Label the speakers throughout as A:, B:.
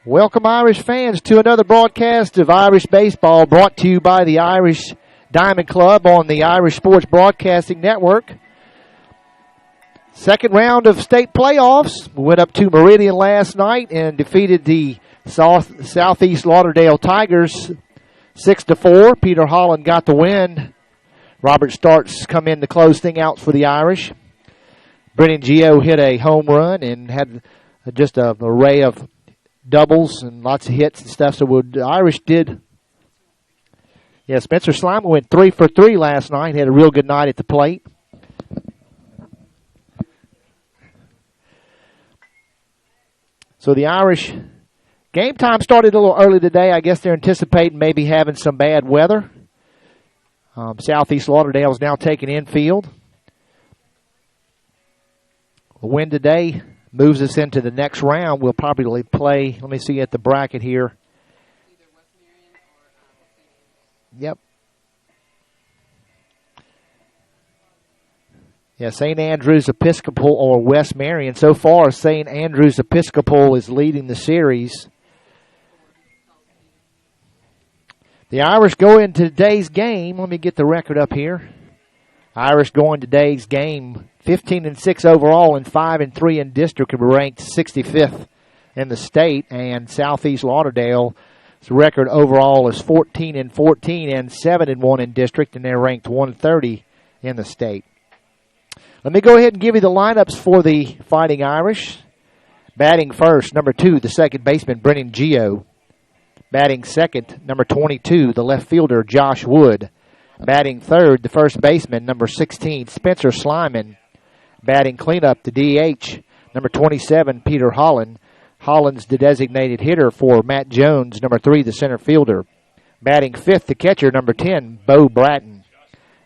A: Welcome, Irish fans, to another broadcast of Irish baseball brought to you by the Irish Diamond Club on the Irish Sports Broadcasting Network. Second round of state playoffs. We went up to Meridian last night and defeated the Southeast Lauderdale Tigers 6-4. Peter Holland got the win. Robert Starks come in to close things out for the Irish. Brennan Gio hit a home run and had just an array of doubles and lots of hits and stuff. So the Irish did. Yeah, Spencer Sliman went 3 for 3 last night. Had a real good night at the plate. So the Irish game time started a little early today. I guess they're anticipating maybe having some bad weather. Southeast Lauderdale is now taking infield. A win today moves us into the next round. We'll probably play, let me see at the bracket here. Yep. Yeah, St. Andrews Episcopal or West Marion. So far, St. Andrews Episcopal is leading the series. The Irish go into today's game. Let me get the record up here. Irish go in today's game 15-6 overall and 5-3 in district, and ranked 65th in the state. And Southeast Lauderdale's record overall is 14-14 and 7-1 in district, and they're ranked 130 in the state. Let me go ahead and give you the lineups for the Fighting Irish. Batting first, number 2, the second baseman, Brennan Gio. Batting second, number 22, the left fielder, Josh Wood. Batting third, the first baseman, number 16, Spencer Sliman. Batting cleanup, the DH, number 27, Peter Holland. Holland's the designated hitter for Matt Jones, number 3, the center fielder. Batting fifth, the catcher, number 10, Bo Bratton.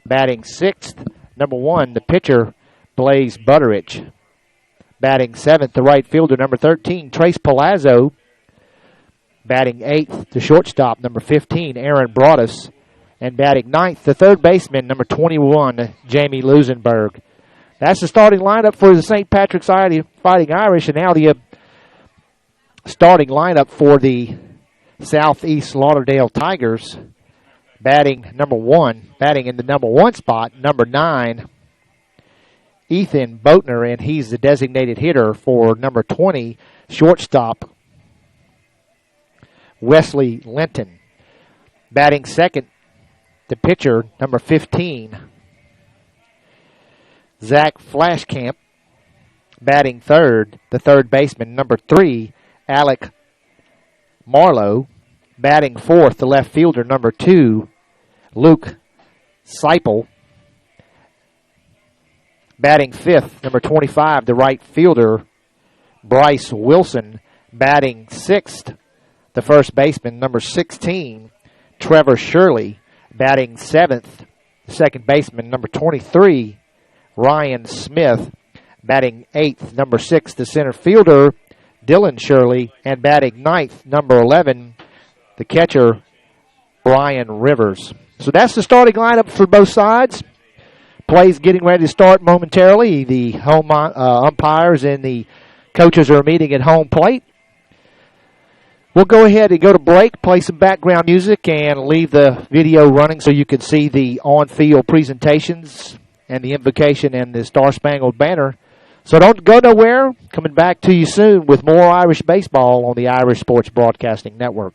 A: Batting sixth, number 1, the pitcher, Blaze Butteridge. Batting seventh, the right fielder, number 13, Trace Palazzo. Batting eighth, the shortstop, number 15, Aaron Broadus. And batting ninth, the third baseman, number 21, Jamie Lusenberg. That's the starting lineup for the St. Patrick's Fighting Irish. And now the starting lineup for the Southeast Lauderdale Tigers. Batting number 1, batting in the number 1 spot, number 9, Ethan Boatner, and he's the designated hitter for number 20, shortstop, Wesley Linton. Batting second, the pitcher, number 15, Zach Flashkamp. Batting third, the third baseman, number 3, Alec Marlowe. Batting fourth, the left fielder, number 2, Luke Seipel. Batting fifth, number 25, the right fielder, Bryce Wilson. Batting sixth, the first baseman, number 16, Trevor Shirley. Batting seventh, the second baseman, number 23, Ryan Smith. Batting eighth, number 6, the center fielder, Dylan Shirley. And batting ninth, number 11, the catcher, Brian Rivers. So that's the starting lineup for both sides. Play's getting ready to start momentarily. The home umpires and the coaches are meeting at home plate. We'll go ahead and go to break, play some background music, and leave the video running so you can see the on-field presentations and the invocation and the Star-Spangled Banner. So don't go nowhere. Coming back to you soon with more Irish baseball on the Irish Sports Broadcasting Network.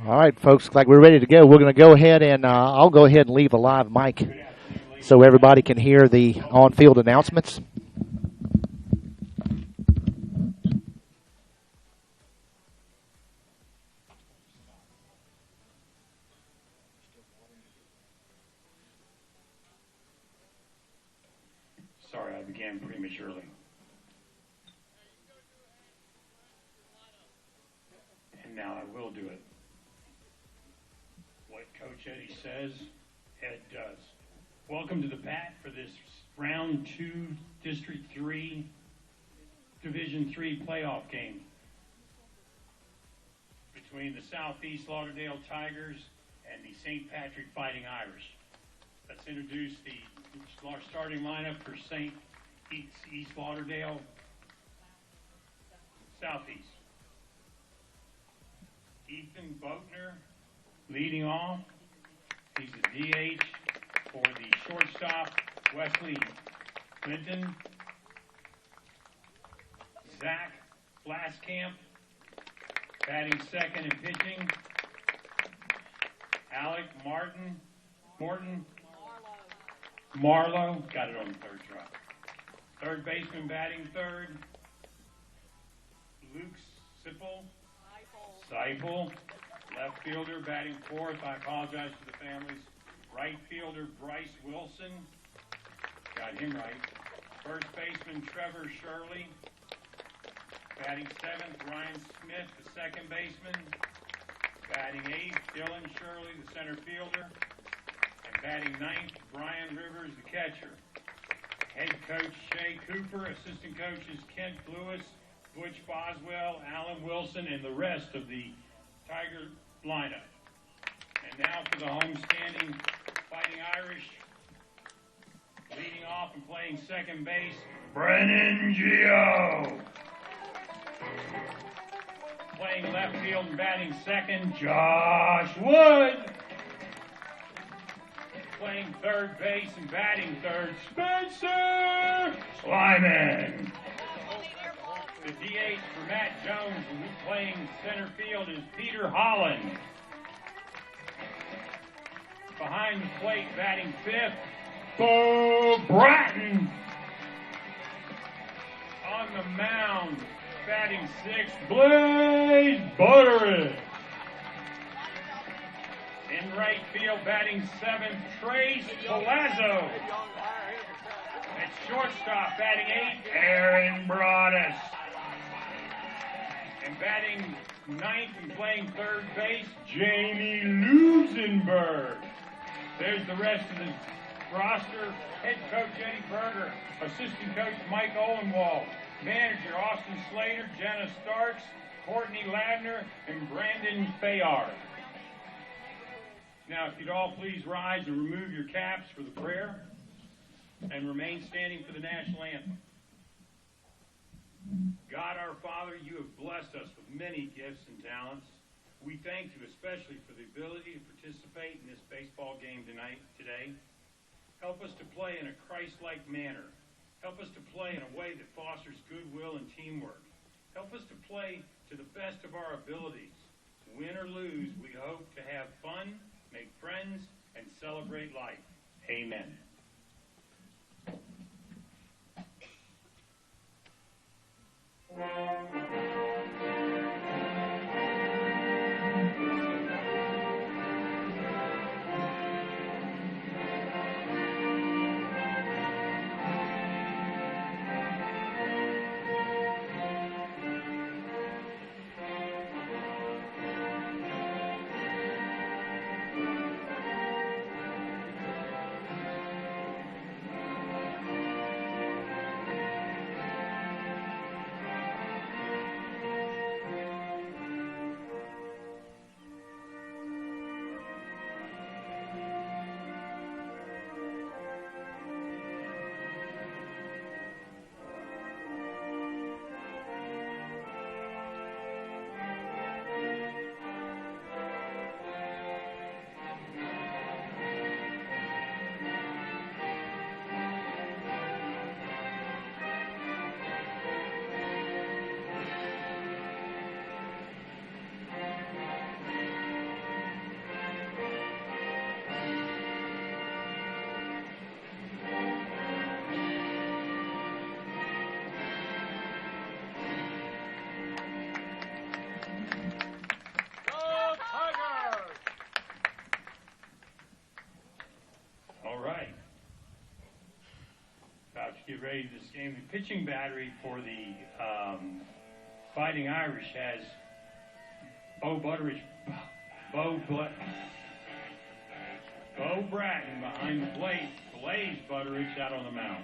A: All right, folks, looks like we're ready to go. We're going to go ahead and I'll go ahead and leave a live mic so everybody can hear the on-field announcements.
B: Sorry, I began prematurely. And now I will do it. What Coach Eddie says, Ed does. Welcome to the bat for this Round 2, District 3, Division 3 playoff game between the Southeast Lauderdale Tigers and the St. Patrick Fighting Irish. Let's introduce our starting lineup for St. East Lauderdale, Southeast. Ethan Boatner leading off. He's a DH for the shortstop, Wesley Clinton. Zach Blaskamp batting second and pitching. Alec Morton Marlowe got it on the third try. Third baseman batting third. Luke Seipel. Left fielder batting fourth. I apologize to the families. Right fielder Bryce Wilson. Got him right. First baseman Trevor Shirley. Batting seventh, Ryan Smith, the second baseman. Batting eighth, Dylan Shirley, the center fielder. And batting ninth, Brian Rivers, the catcher. Head coach Shay Cooper, assistant coaches Kent Lewis, Butch Boswell, Alan Wilson, and the rest of the Tiger lineup. And now for the homestanding Fighting Irish, leading off and playing second base, Brennan Gio. Playing left field and batting second, Josh Wood. Playing third base and batting third, Spencer Lyman. The DH for Matt Jones, and playing center field is Peter Holland. Behind the plate, batting fifth, Bo Bratton. On the mound, batting sixth, Blaze Butteridge. In right field, batting seventh, Trace Palazzo. At shortstop, batting eighth, Aaron Broadus. And batting ninth and playing third base, Jamie Lusenberg. There's the rest of the roster. Head coach Eddie Berger, assistant coach Mike Owenwald, manager Austin Slater, Jenna Starks, Courtney Ladner, and Brandon Fayard. Now, if you'd all please rise and remove your caps for the prayer and remain standing for the national anthem. God our Father, you have blessed us with many gifts and talents. We thank you especially for the ability to participate in this baseball game today. Help us to play in a Christ-like manner. Help us to play in a way that fosters goodwill and teamwork. Help us to play to the best of our abilities. Win or lose, we hope to have fun, make friends, and celebrate life. Amen. get ready for this game. The pitching battery for the Fighting Irish has Bo Bratton behind the plate. Blaze Butteridge out on the mound.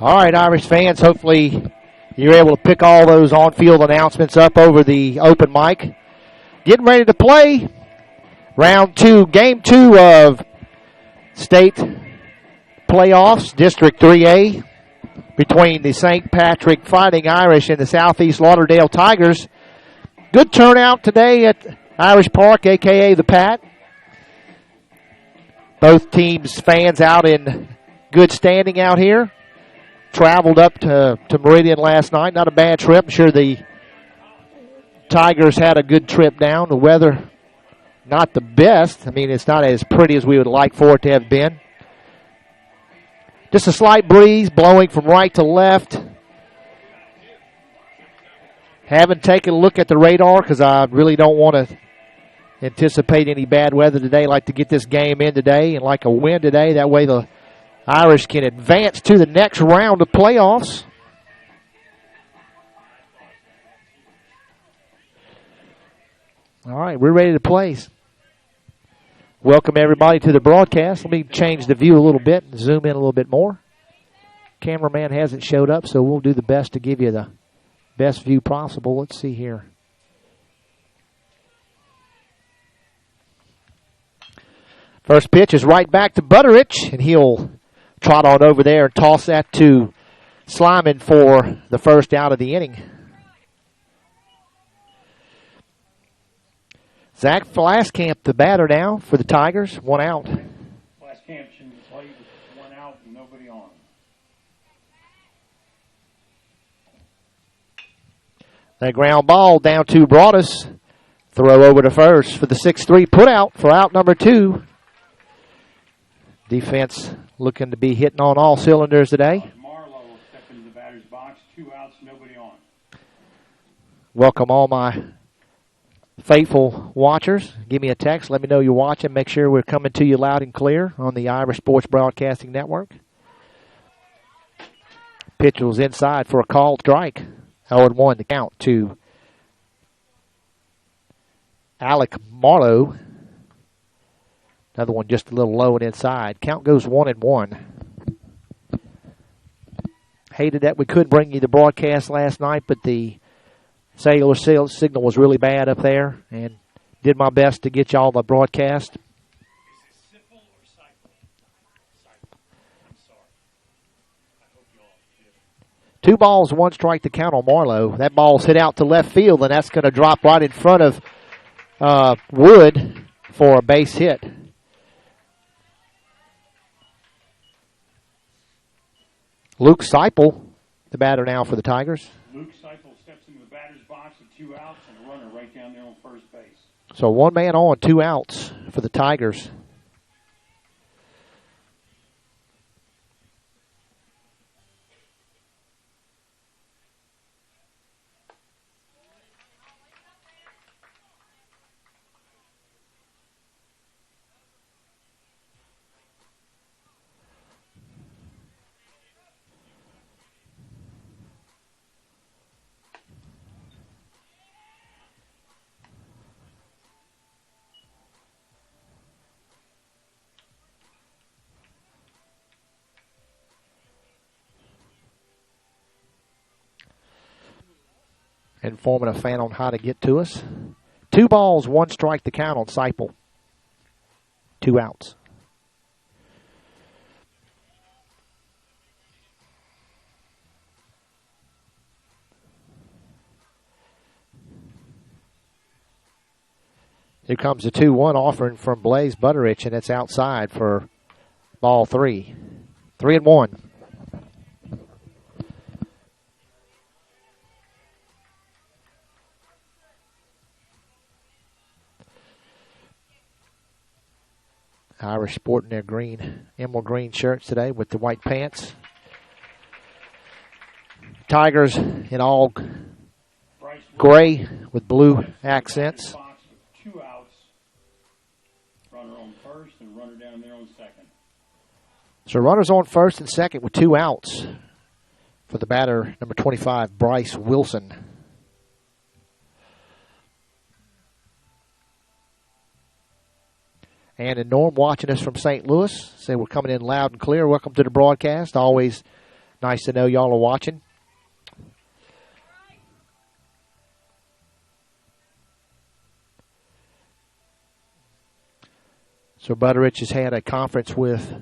A: All right, Irish fans, hopefully you're able to pick all those on-field announcements up over the open mic. Getting ready to play round 2, game 2 of state playoffs, District 3A, between the St. Patrick Fighting Irish and the Southeast Lauderdale Tigers. Good turnout today at Irish Park, a.k.a. the Pat. Both teams' fans out in good standing out here. Traveled up to Meridian last night. Not a bad trip. I'm sure the Tigers had a good trip down. The weather, not the best. I mean, it's not as pretty as we would like for it to have been. Just a slight breeze blowing from right to left. Haven't taken a look at the radar because I really don't want to anticipate any bad weather today. Like to get this game in today and like a win today. That way the Irish can advance to the next round of playoffs. All right, we're ready to play. Welcome everybody to the broadcast. Let me change the view a little bit and zoom in a little bit more. Cameraman hasn't showed up, so we'll do the best to give you the best view possible. Let's see here. First pitch is right back to Butteridge, and he'll trot on over there and toss that to Slyman for the first out of the inning. Zach Flaskamp, the batter now for the Tigers. 1 out.
B: Flaskamp shouldn't play with 1 out and nobody on.
A: That ground ball down to Broadus. Throw over to first for the 6-3 put out for out number 2. Defense looking to be hitting on all cylinders today.
B: Marlowe stepped into the batter's box. 2 outs, nobody on.
A: Welcome all my faithful watchers. Give me a text. Let me know you're watching. Make sure we're coming to you loud and clear on the Irish Sports Broadcasting Network. Pitch was inside for a called strike. 0-1 the count to Alec Marlowe. Another one just a little low and inside. Count goes 1-1. Hated that we couldn't bring you the broadcast last night, but the cellular signal was really bad up there, and did my best to get y'all the broadcast.
B: Is it Siffle or Cycle? Cycle. I'm sorry. I hope you all get it.
A: 2 balls, 1 strike to count on Marlowe. That ball's hit out to left field, and that's going to drop right in front of Wood for a base hit. Luke Seipel, the batter now for the Tigers.
B: Luke Seipel steps into the batter's box with 2 outs and a runner right down there on first base.
A: So 1 man on, 2 outs for the Tigers. Informing a fan on how to get to us. 2 balls, 1 strike to count on Seipel. 2 outs. Here comes the 2-1 offering from Blaze Butteridge, and it's outside for ball 3. 3-1. Irish sporting their green, emerald green shirts today with the white pants. Tigers in all gray with blue accents.
B: Box with 2 outs. Runner on first and runner down there on second.
A: So runners on first and second with 2 outs for the batter, number 25, Bryce Wilson. And Norm watching us from St. Louis. Say we're coming in loud and clear. Welcome to the broadcast. Always nice to know y'all are watching. So Butterich has had a conference with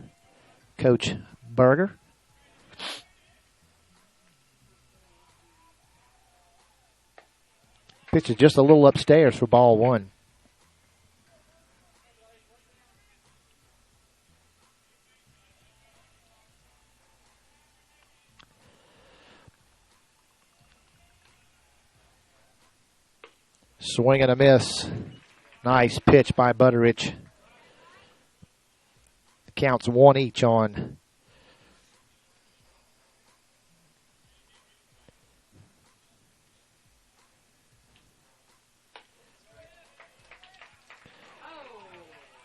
A: Coach Berger. Pitch is just a little upstairs for ball 1. Swing and a miss. Nice pitch by Butterich. The count's 1 each on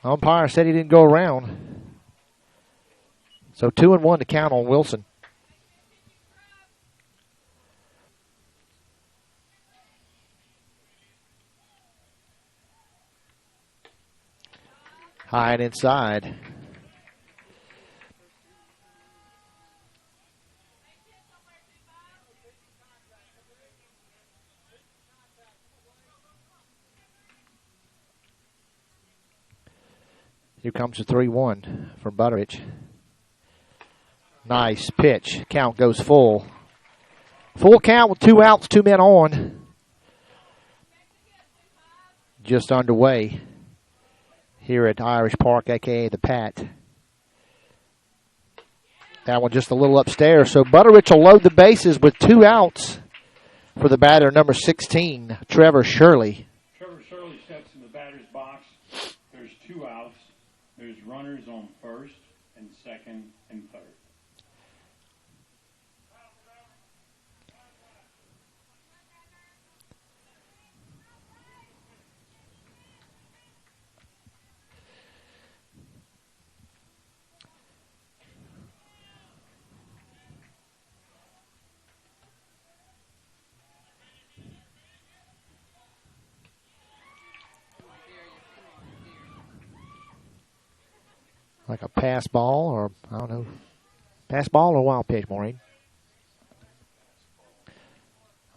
A: umpire said he didn't go around. So 2-1 to count on Wilson. High and inside. Here comes the 3-1 from Butterich. Nice pitch. Count goes full. Full count with 2 outs, 2 men on. Just underway here at Irish Park, a.k.a. the Pat. That one just a little upstairs. So Butterich will load the bases with 2 outs for the batter, number 16, Trevor Shirley.
B: Trevor Shirley steps in the batter's box. There's 2 outs. There's runners on first and second and third.
A: Like a pass ball or, I don't know, pass ball or wild pitch, Maureen?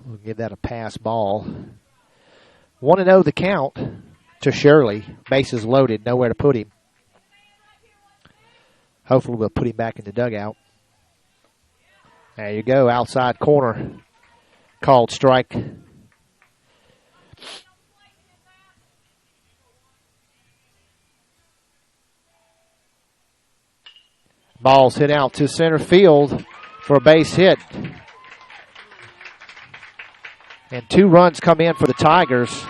A: We'll give that a pass ball. 1-0 the count to Shirley. Bases loaded, nowhere to put him. Hopefully we'll put him back in the dugout. There you go, outside corner. Called strike. Ball's hit out to center field for a base hit. And 2 runs come in for the Tigers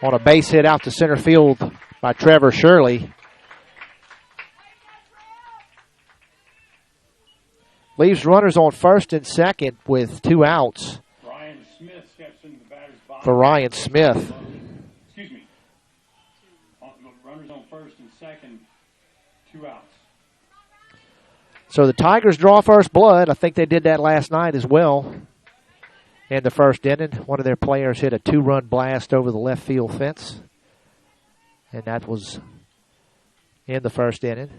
A: on a base hit out to center field by Trevor Shirley. Leaves runners on first and second with 2 outs.
B: Ryan Smith steps into the batter's box.
A: For Ryan Smith.
B: Excuse me. Runners on first and second, 2 outs.
A: So the Tigers draw first blood. I think they did that last night as well. In the first inning, one of their players hit a 2-run blast over the left field fence. And that was in the first inning.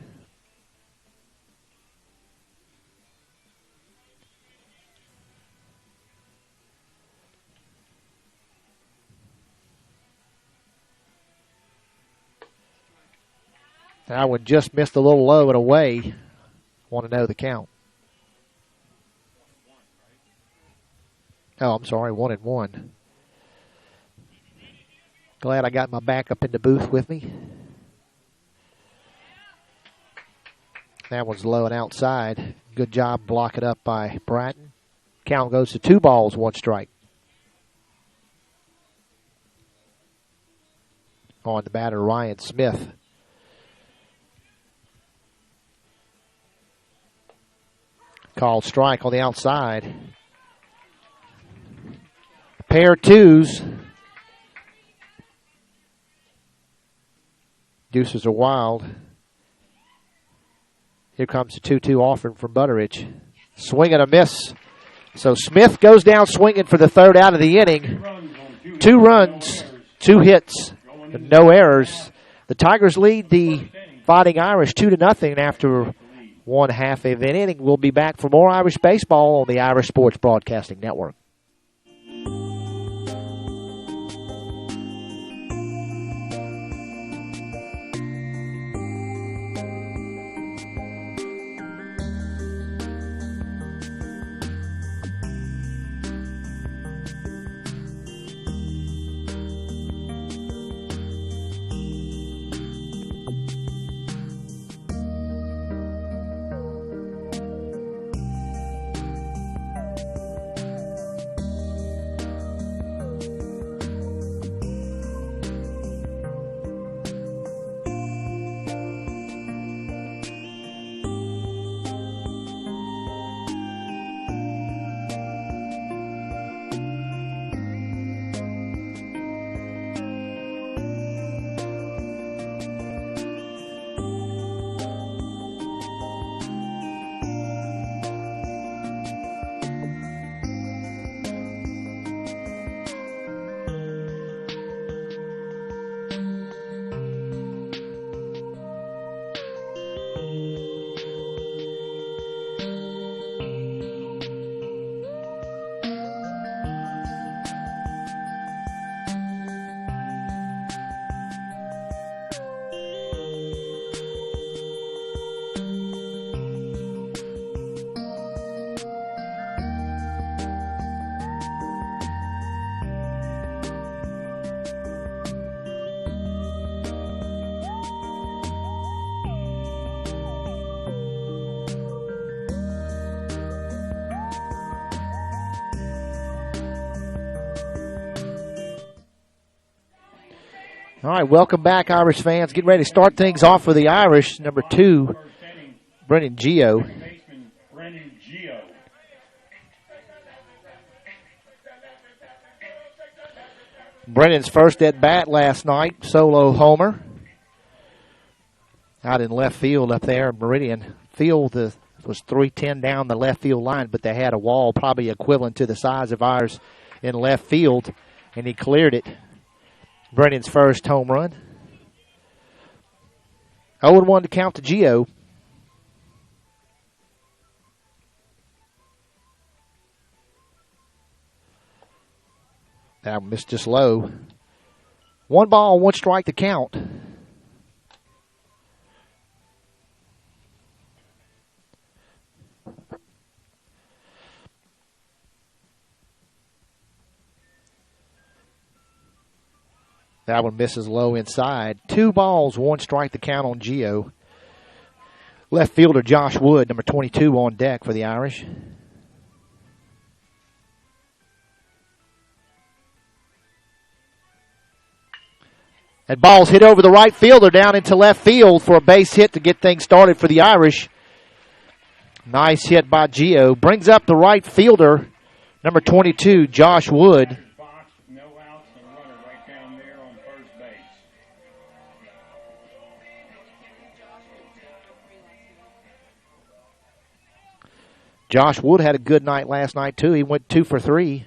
A: That one just missed a little low and away. Want to know the count. Oh, I'm sorry, 1-1. Glad I got my backup in the booth with me. That one's low and outside. Good job blocking up by Bratton. Count goes to 2 balls, 1 strike. On the batter, Ryan Smith. Called strike on the outside. Pair twos. Deuces are wild. Here comes the 2-2 offering from Butteridge. Swing and a miss. So Smith goes down swinging for the third out of the inning. 2 runs, 2 hits, and no errors. The Tigers lead the Fighting Irish 2-0 after 1/2 of an inning. We'll be back for more Irish baseball on the Irish Sports Broadcasting Network. All right, welcome back, Irish fans. Getting ready to start things off for the Irish. Number 2, Brennan Gio. Brennan's first at bat last night, solo homer. Out in left field up there in Meridian. Field was 310 down the left field line, but they had a wall probably equivalent to the size of ours in left field, and he cleared it. Brennan's first home run. 0-1 to count to Gio. That missed just low. 1 ball, 1 strike to count. That one misses low inside. 2 balls, 1 strike to count on Gio. Left fielder Josh Wood, number 22, on deck for the Irish. That ball's hit over the right fielder down into left field for a base hit to get things started for the Irish. Nice hit by Gio. Brings up the right fielder, number 22, Josh Wood. Josh Wood had a good night last night, too. He went 2 for 3.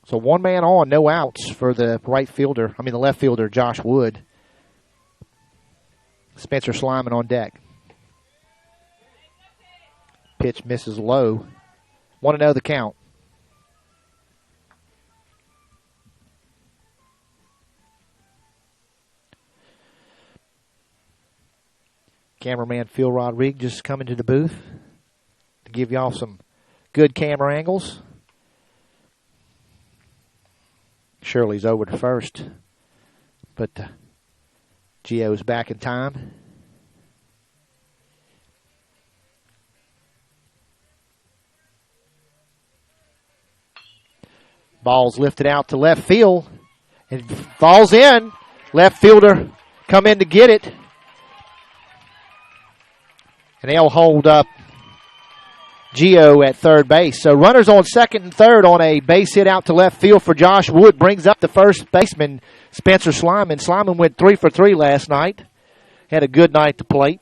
A: So 1 man on, no outs for the the left fielder, Josh Wood. Spencer Slyman on deck. Pitch misses low. 1-0 the count. Cameraman Phil Rodriguez coming to the booth to give y'all some good camera angles. Shirley's over to first, but Gio's back in time. Ball's lifted out to left field and falls in. Left fielder come in to get it. And they'll hold up Gio at third base. So runners on second and third on a base hit out to left field for Josh Wood brings up the first baseman, Spencer Slyman. Slyman went 3 for 3 last night. Had a good night to plate.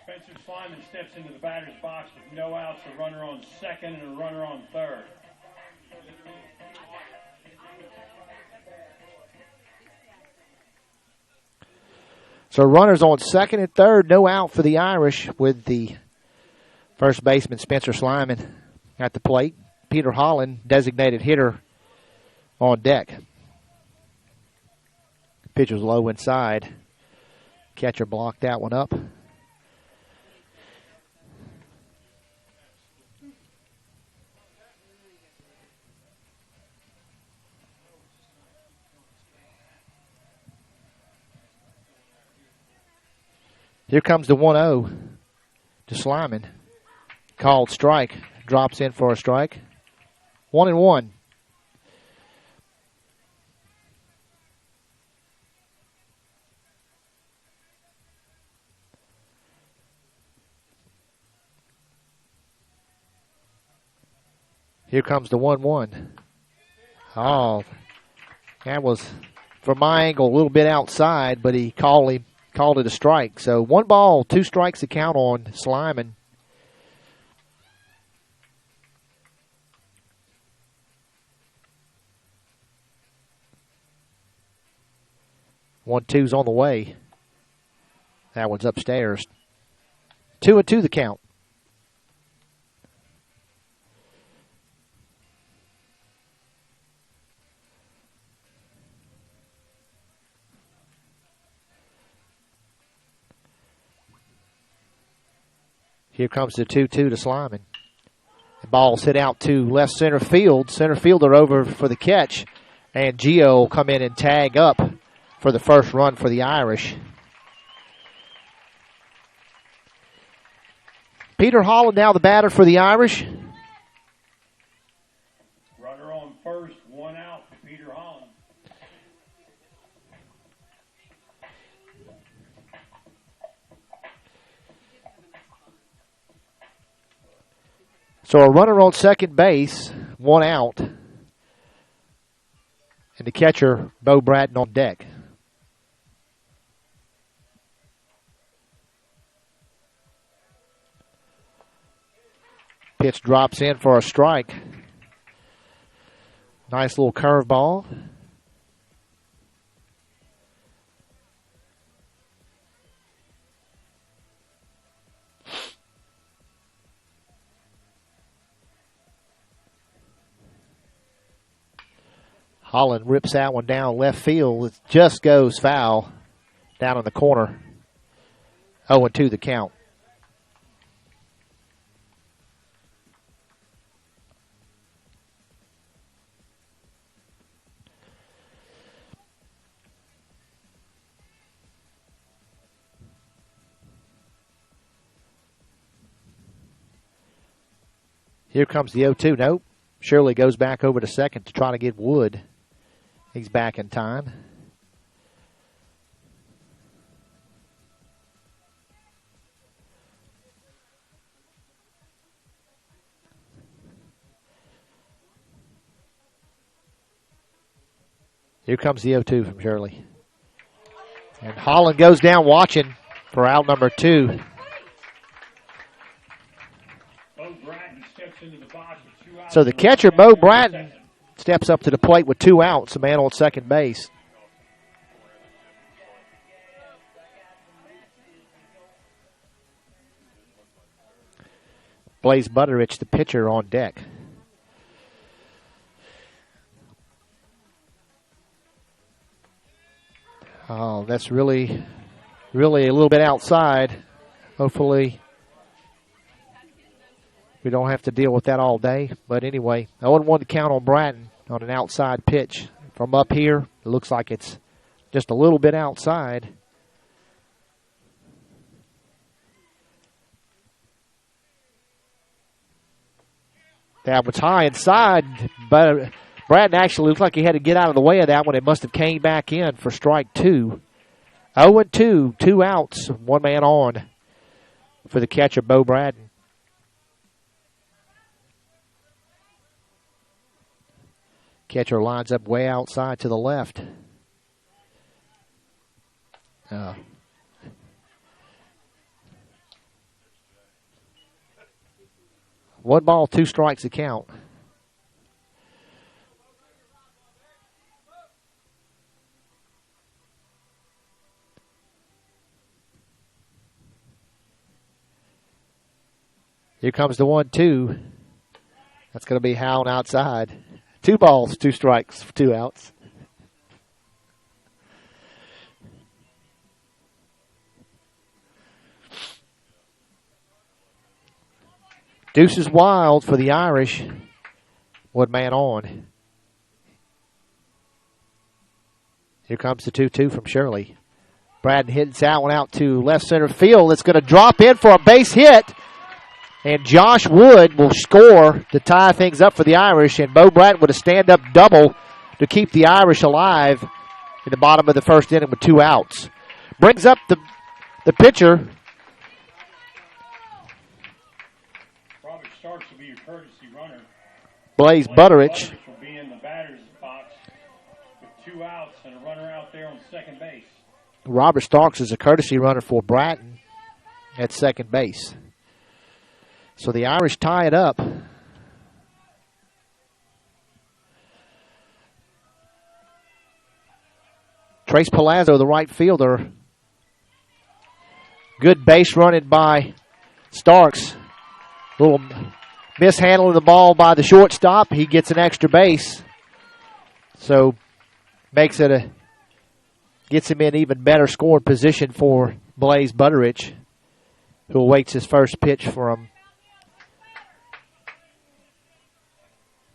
B: Spencer Slyman steps into the batter's box with no outs, a runner on second and a runner on third.
A: So runners on second and third, no out for the Irish with the first baseman, Spencer Slyman, at the plate. Peter Holland, designated hitter, on deck. Pitch was low inside. Catcher blocked that one up. Here comes the 1-0 to Slyman. Called strike. Drops in for a strike. 1-1. Here comes the 1-1. Oh, that was, from my angle, a little bit outside, but he called it a strike. So 1 ball, 2 strikes to count on Slyman. One, two's on the way. That one's upstairs. 2-2 the count. Here comes the 2-2 to Slyman. The ball's hit out to left center field. Center fielder over for the catch. And Gio will come in and tag up for the first run for the Irish. Peter Holland now the batter for the Irish.
B: Runner on first, 1 out for Peter Holland.
A: So a runner on second base, 1 out. And the catcher, Bo Bratton, on deck. Pitch drops in for a strike. Nice little curveball. Holland rips that one down left field. It just goes foul down in the corner. 0-2 the count. Here comes the 0-2. Nope. Shirley goes back over to second to try to get Wood. He's back in time. Here comes the 0-2 from Shirley. And Holland goes down watching for out number 2.
B: Bo Bratton steps into the box with 2 outs.
A: So the catcher, Bo Bratton, steps up to the plate with 2 outs, a man on second base. Blaze Butterich, the pitcher, on deck. Oh, that's really a little bit outside. Hopefully we don't have to deal with that all day. But anyway, 0-1 to count on Bratton on an outside pitch. From up here, it looks like it's just a little bit outside. That was high inside, but Bratton actually looked like he had to get out of the way of that one. It must have came back in for strike 2. 0-2, 2 outs, 1 man on for the catcher, Bo Braden. Catcher lines up way outside to the left. 1 ball, 2 strikes to count. Here comes the 1-2. That's going to be Howland outside. 2 balls, 2 strikes, 2 outs. Deuces wild for the Irish. 1 man on. Here comes the 2-2 from Shirley. Braden hits that one out to left center field. It's going to drop in for a base hit. And Josh Wood will score to tie things up for the Irish. And Bo Braden with a stand-up double to keep the Irish alive in the bottom of the first inning with 2 outs. Brings up the pitcher.
B: Robert Starks will be your courtesy runner.
A: Blaze Butterich.
B: Will be in the batter's box with 2 outs and a runner out there on second base.
A: Robert Starks is a courtesy runner for Bratton at second base. So the Irish tie it up. Trace Palazzo, the right fielder. Good base running by Starks. Little mishandling the ball by the shortstop. He gets an extra base. So gets him in even better scoring position for Blaze Butterich, who awaits his first pitch from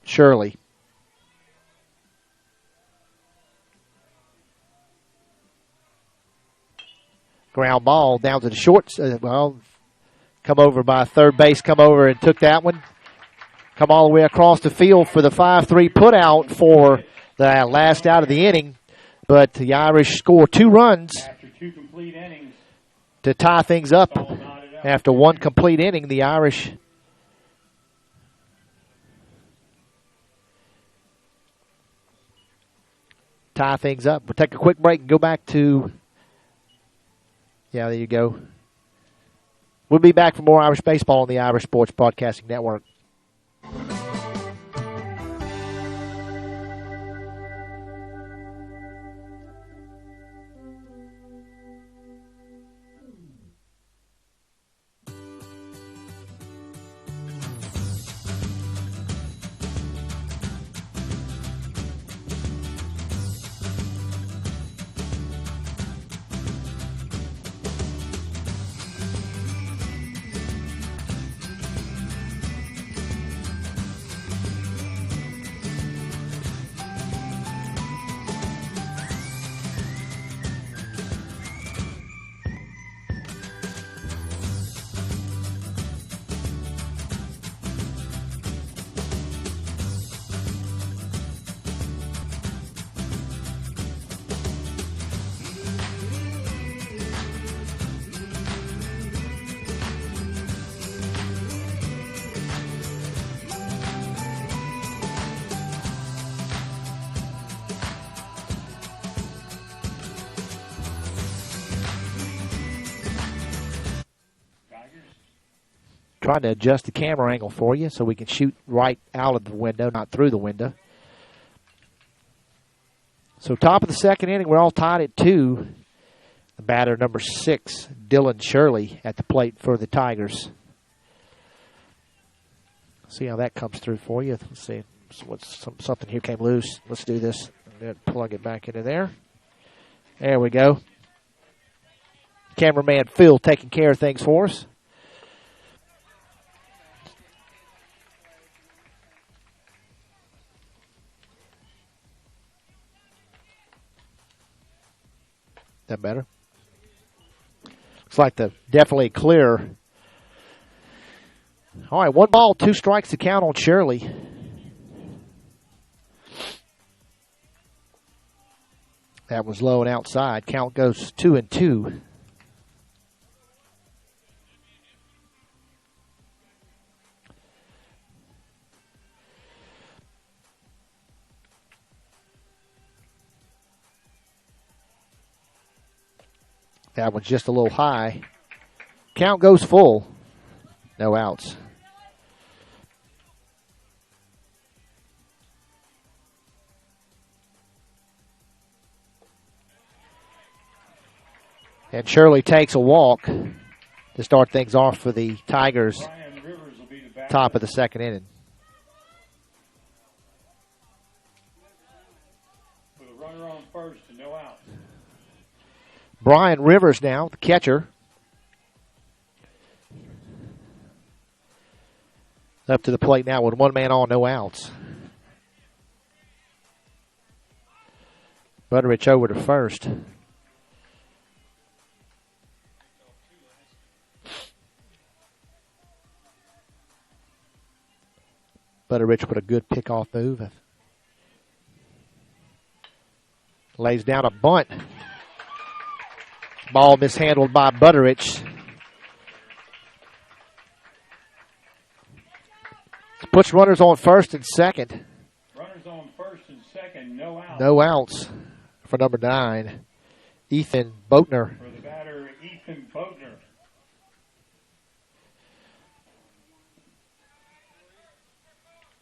A: Shirley. Ground ball down to the short. Come over by third base. Come over and took that one. Come all the way across the field for the 5-3 put out for the last out of the inning. But the Irish score 2 runs
B: after 2 complete innings
A: to tie things up. After 1 complete inning, the Irish tie things up. We'll take a quick break and go back to, there you go. We'll be back for more Irish baseball on the Irish Sports Broadcasting Network. Trying to adjust the camera angle for you so we can shoot right out of the window, not through the window. So top of the second inning, we're all tied at 2. The batter, number 6, Dylan Shirley, at the plate for the Tigers. See how that comes through for you. Let's see. Something here came loose. Let's do this and then plug it back into there. There we go. Cameraman Phil taking care of things for us. That better? Looks like the definitely clear. All right, 1 ball, 2 strikes to count on Shirley. That was low and outside. Count goes 2-2. That one's just a little high. Count goes full. No outs. And Shirley takes a walk to start things off for the Tigers. Top of the second inning.
B: With a runner on first and no out.
A: Brian Rivers now, the catcher. Up to the plate now with one man on, no outs. Butterich over to first. Butterich with a good pickoff move. Lays down a bunt. Ball mishandled by Butterich. Puts runners on first and second.
B: Runners on first and second, no outs.
A: No outs for number 9, Ethan Boatner.
B: For the batter, Ethan Boatner.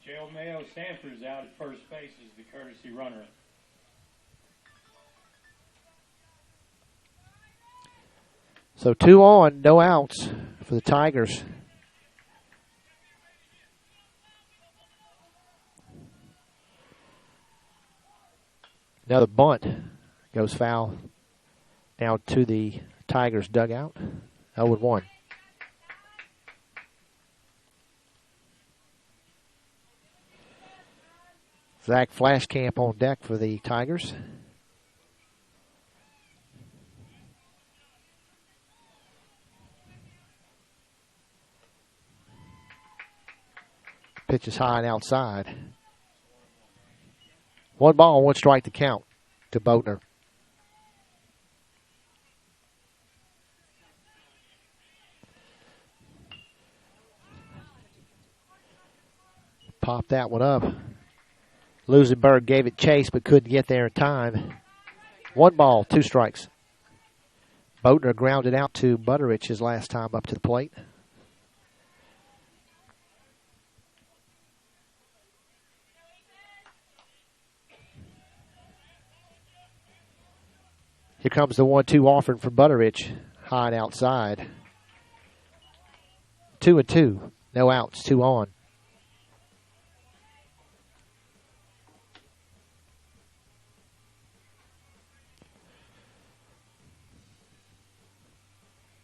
B: Gerald Mayo Sanford's out at first base as the courtesy runner.
A: So 2 on, no outs for the Tigers. Another bunt goes foul down to the Tigers dugout. 0-1. Zach Flashcamp on deck for the Tigers. Pitch is high and outside. 1 ball, 1 strike to count to Boatner. Popped that one up. Lusenberg gave it chase but couldn't get there in time. 1 ball, 2 strikes. Boatner grounded out to Butterich his last time up to the plate. Here comes the 1-2 offering from Butterich. High and outside. 2-2. No outs. 2 on.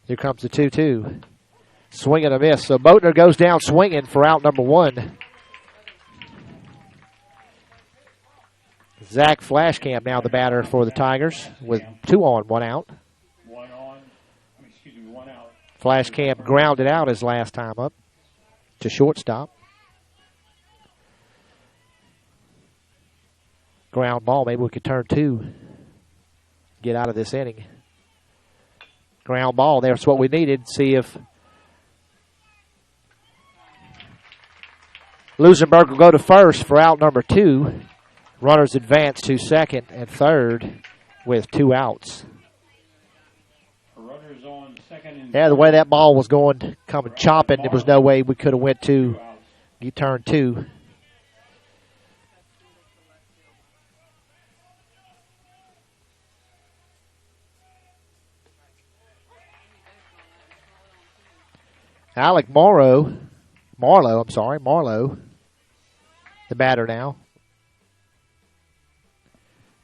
A: Here comes the 2-2. Swing and a miss. So Boatner goes down swinging for out number 1. Zach Flashcamp now the batter for the Tigers with 2 on, 1 out.
B: 1 out.
A: Flashcamp grounded out his last time up to shortstop. Ground ball. Maybe we could turn 2. Get out of this inning. Ground ball. That's what we needed. See if Lusenberg will go to first for out number 2. Runners advance to second and third with 2 outs.
B: Runners on second and
A: the way that ball was going, coming chopping, there was no way we could have went to turn 2. Alec Marlowe, the batter now.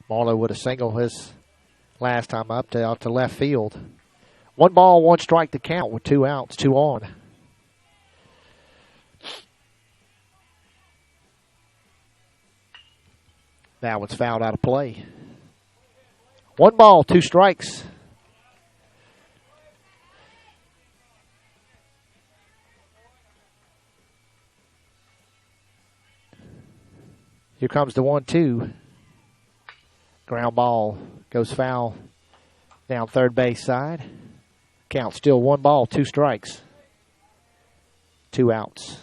A: Marlowe with a single his last time up to out to left field. 1 ball, 1 strike to count with 2 outs, 2 on. That one's fouled out of play. 1 ball, 2 strikes. Here comes the 1-2. Ground ball goes foul down third base side. Count still 1 ball, 2 strikes. 2 outs.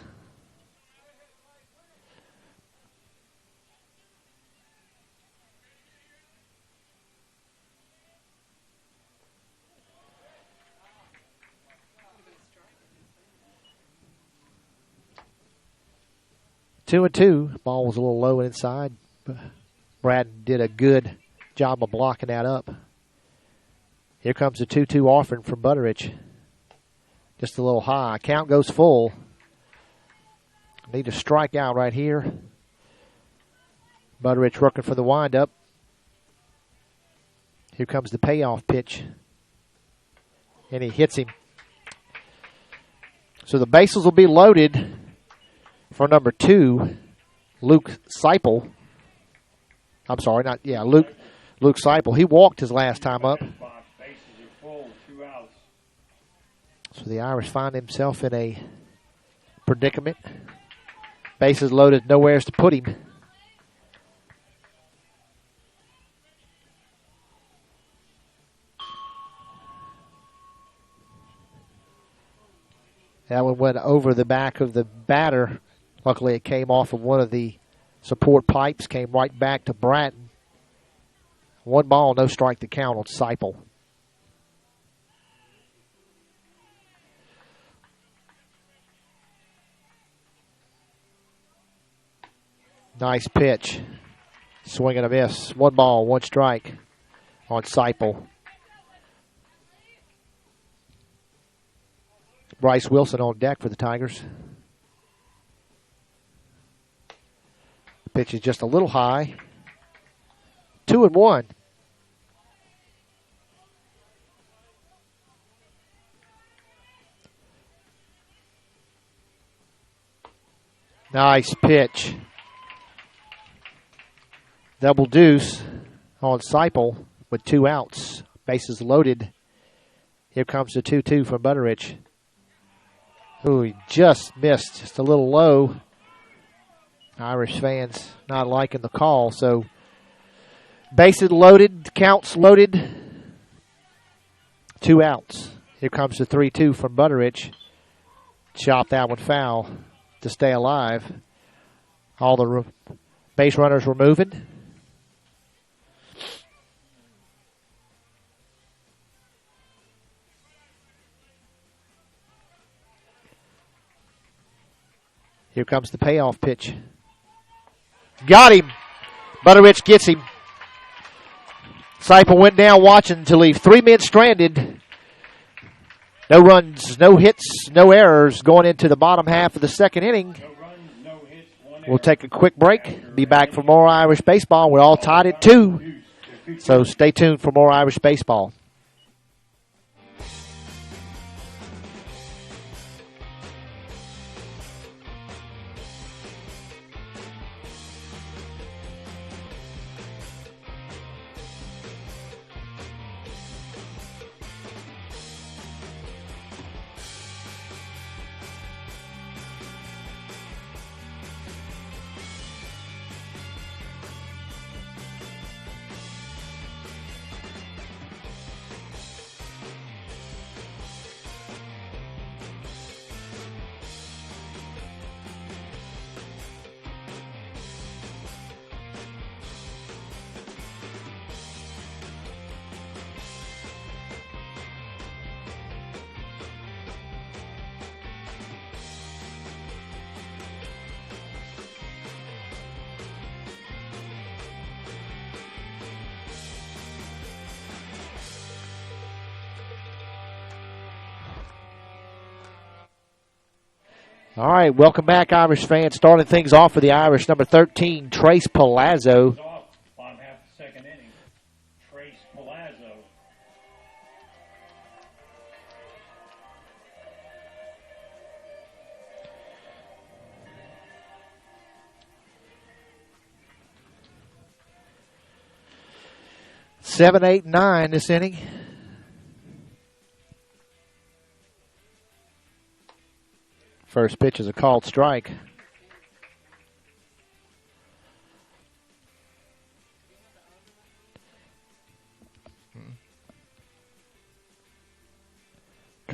A: Two and two. Ball was a little low inside. Brad did a good job of blocking that up. Here comes the 2-2 offering from Butteridge. Just a little high. Count goes full. Need a strikeout right here. Butteridge working for the windup. Here comes the payoff pitch. And he hits him. So the bases will be loaded for number 2, Luke Seipel. I'm sorry, Luke Seipel. He walked his last time up. So the Irish find himself in a predicament. Bases loaded, nowhere to put him. That one went over the back of the batter. Luckily, it came off of one of the support pipes, came right back to Bratton. 1 ball, no strike to count on Seipel. Nice pitch. Swing and a miss. 1 ball, 1 strike on Seipel. Bryce Wilson on deck for the Tigers. Pitch is just a little high. 2-1. Nice pitch. Double deuce on Seipel with 2 outs. Bases loaded. Here comes the 2-2 from Butteridge. Ooh, he just missed. Just a little low. Irish fans not liking the call. So bases loaded, counts loaded. 2 outs. Here comes the 3-2 from Butteridge. Chop that one foul to stay alive. All the base runners were moving. Here comes the payoff pitch. Got him. Butteridge gets him. Seipel went down watching to leave 3 men stranded. No runs, no hits, no errors going into the bottom half of the second inning. We'll take a quick break. Be back for more Irish baseball. We're all tied at 2. So stay tuned for more Irish baseball. All right, welcome back, Irish fans. Starting things off for the Irish, number 13, Trace Palazzo.
B: Bottom half of the second inning, Trace Palazzo.
A: Seven, 8, 9 this inning. First pitch is a called strike.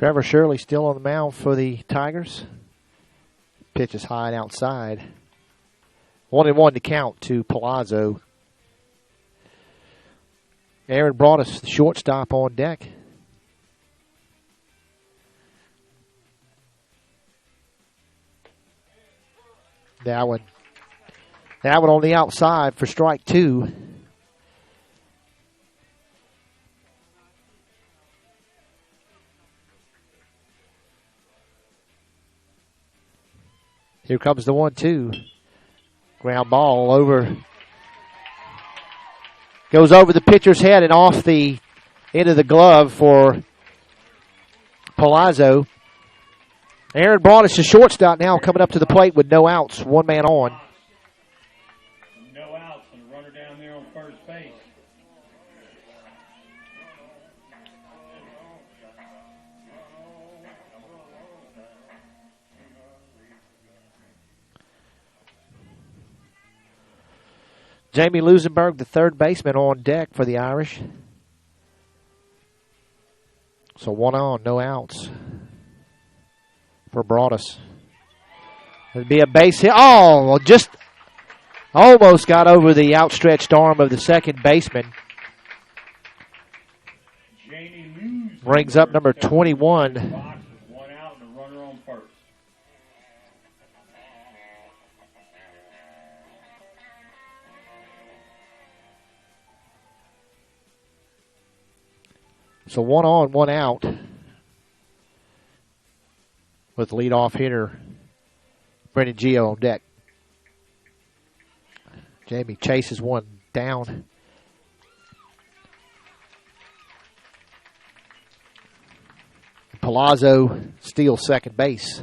A: Trevor Shirley still on the mound for the Tigers. Pitch is high and outside. 1-1 to count to Palazzo. Aaron Broadus, the shortstop, on deck. That one on the outside for strike 2. Here comes the 1-2. Ground ball over. Goes over the pitcher's head and off the end of the glove for Palazzo. Aaron Broadus, the shortstop, now coming up to the plate with no outs. One man on.
B: No outs and a runner down there on first base.
A: Jamie Lusenberg, the third baseman, on deck for the Irish. So 1 on, no outs for Broadus. It'd be a base hit. Oh, well, just almost got over the outstretched arm of the second baseman. Brings up number 21. So 1 on, 1 out with leadoff hitter Brendan Gio on deck. Jamie chases one down. Palazzo steals second base.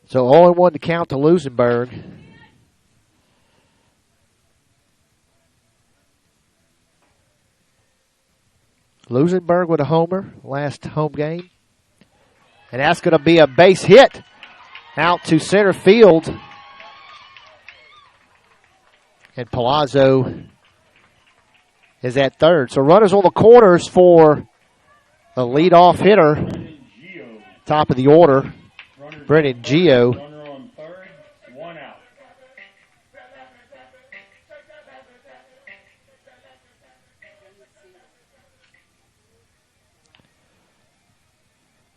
A: So 0-1 to count to Lusenberg. Lusenberg with a homer last home game. And that's going to be a base hit out to center field. And Palazzo is at third. So runners on the corners for the leadoff hitter. Top of the order, Brendan Gio.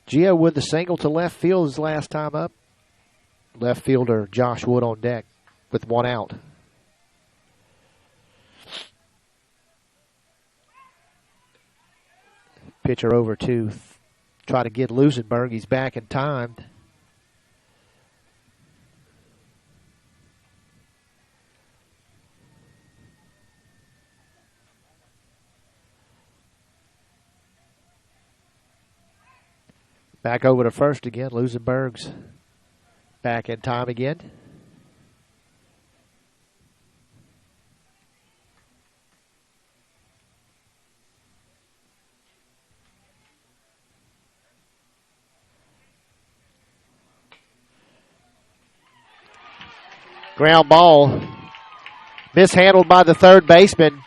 A: Gio with the single to left field his last time up. Left fielder Josh Wood on deck with 1 out. Pitcher over to try to get Lusenberg. He's back in time. Back over to first again. Lusenberg's back in time again. Ground ball mishandled by the third baseman.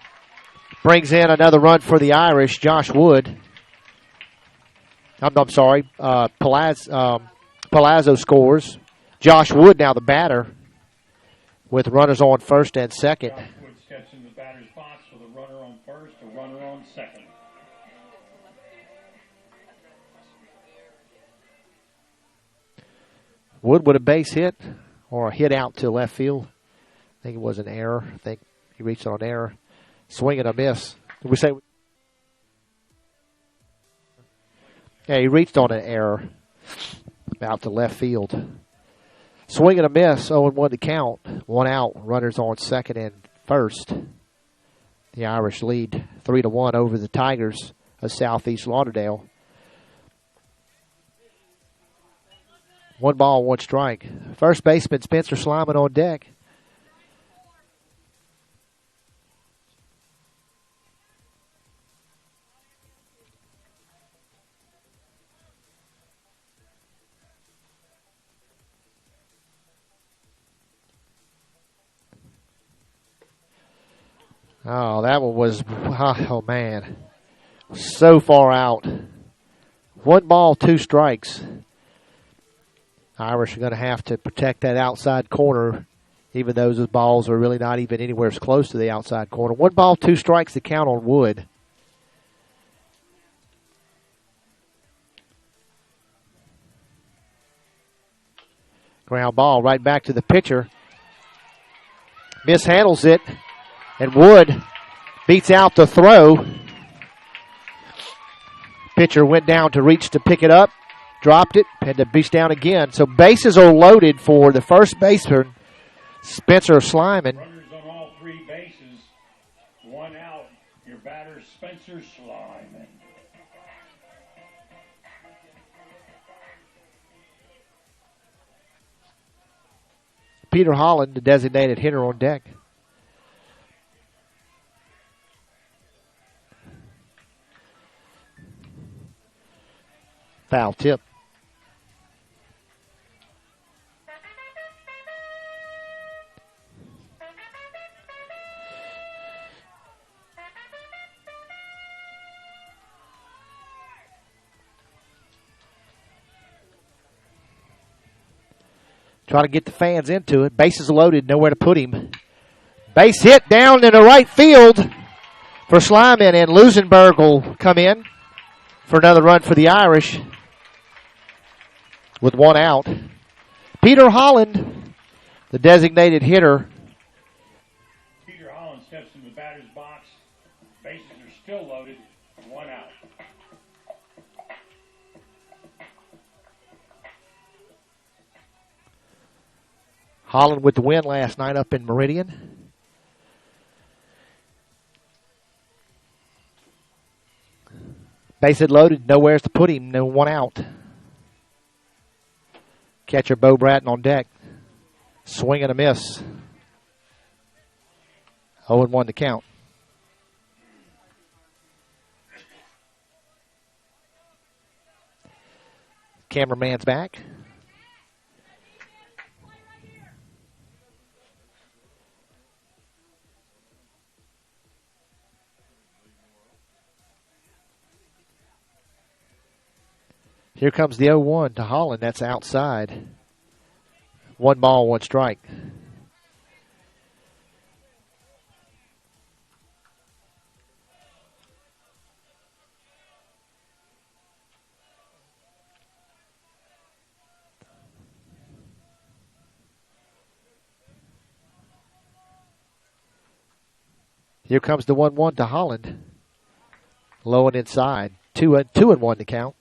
A: Brings in another run for the Irish, Josh Wood. I'm sorry, Palazzo scores. Josh Wood now the batter with runners on first and second.
B: Josh Wood steps in the batter's box with a runner on first, a runner on second.
A: Wood with a base hit or a hit out to left field. I think it was an error. I think he reached on an error. Swing and a miss. Did we say? Yeah, he reached on an error out to left field. Swing and a miss, 0-1 to count. 1 out, runners on second and first. The Irish lead 3-1 over the Tigers of Southeast Lauderdale. 1 ball, 1 strike. First baseman Spencer Slyman on deck. Oh, that one was, oh, man, so far out. 1 ball, 2 strikes. Irish are going to have to protect that outside corner, even though those balls are really not even anywhere close to the outside corner. 1 ball, 2 strikes to count on Wood. Ground ball right back to the pitcher. Mishandles it, and Wood beats out the throw. Pitcher went down to reach to pick it up, dropped it, had to beach down again. So bases are loaded for the first baseman, Spencer Slyman.
B: Runners on all 3 bases, 1 out. Your batter, Spencer Slyman.
A: Peter Holland, the designated hitter, on deck. Foul tip. Try to get the fans into it. Bases loaded, nowhere to put him. Base hit down in the right field for Slyman, and Lusenberg will come in for another run for the Irish with 1 out. Peter Holland, the designated hitter.
B: Peter Holland steps in the batter's box. Bases are still loaded, 1 out.
A: Holland with the win last night up in Meridian. Base hit loaded, nowhere to put him, no 1 out. Catcher Bo Bratton on deck. Swing and a miss. 0-1 to count. Cameraman's back. Here comes the 0-1 to Holland. That's outside. 1 ball, 1 strike. Here comes the 1-1 to Holland. Low and inside. 2-1 to count.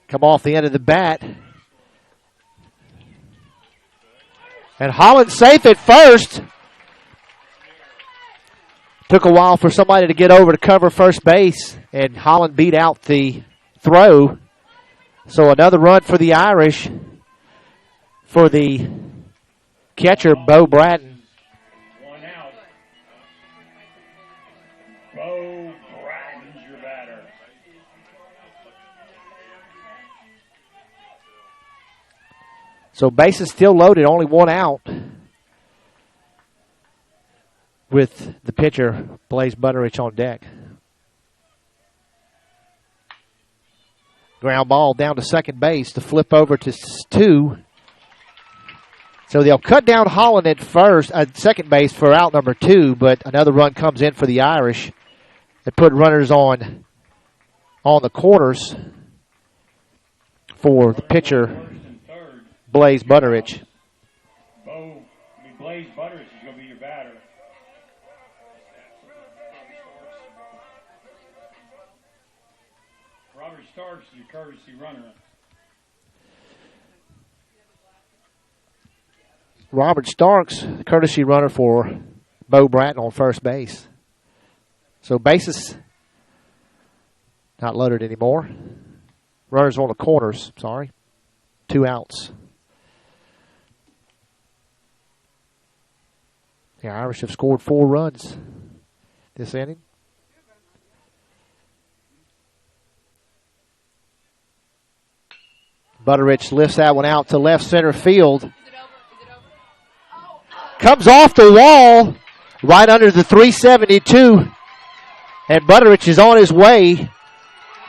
A: Come off the end of the bat. And Holland safe at first. Took a while for somebody to get over to cover first base, and Holland beat out the throw. So another run for the Irish for the catcher, Bo Bratton.
B: 1 out. Bo Bratton's your batter.
A: So bases still loaded, only 1 out with the pitcher, Blaze Butterich, on deck. Ground ball down to second base to flip over to 2. So they'll cut down Holland at second base for out number 2, but another run comes in for the Irish. They put runners on the corners for the pitcher, Blaze Butterich.
B: Blaze Butterich is going to be your batter. Robert Starks is your courtesy runner.
A: Robert Starks, courtesy runner for Bo Bratton on first base. So bases not loaded anymore. Runners on the corners, 2 outs. The Irish have scored 4 runs this inning. Butterich lifts that one out to left center field. Comes off the wall right under the 372. And Butterich is on his way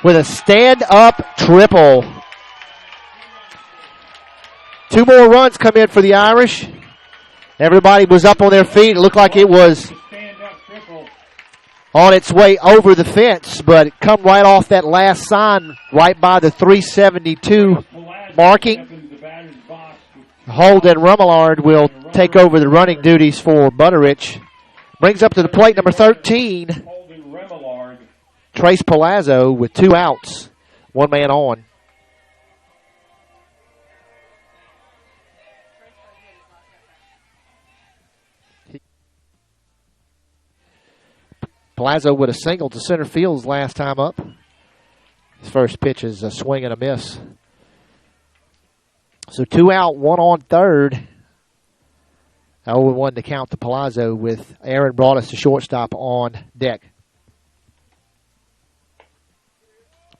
A: with a stand-up triple. 2 more runs come in for the Irish. Everybody was up on their feet. It looked like it was on its way over the fence, but it come right off that last sign right by the 372 marking. Holden Rummelard will take over the running duties for Butterich. Brings up to the plate number 13, Trace Palazzo with 2 outs, 1 man on. Palazzo with a single to center field his last time up. His first pitch is a swing and a miss. So 2 out, 1 on third. 0-1 to count to Palazzo with Aaron Broadus, the shortstop, on deck.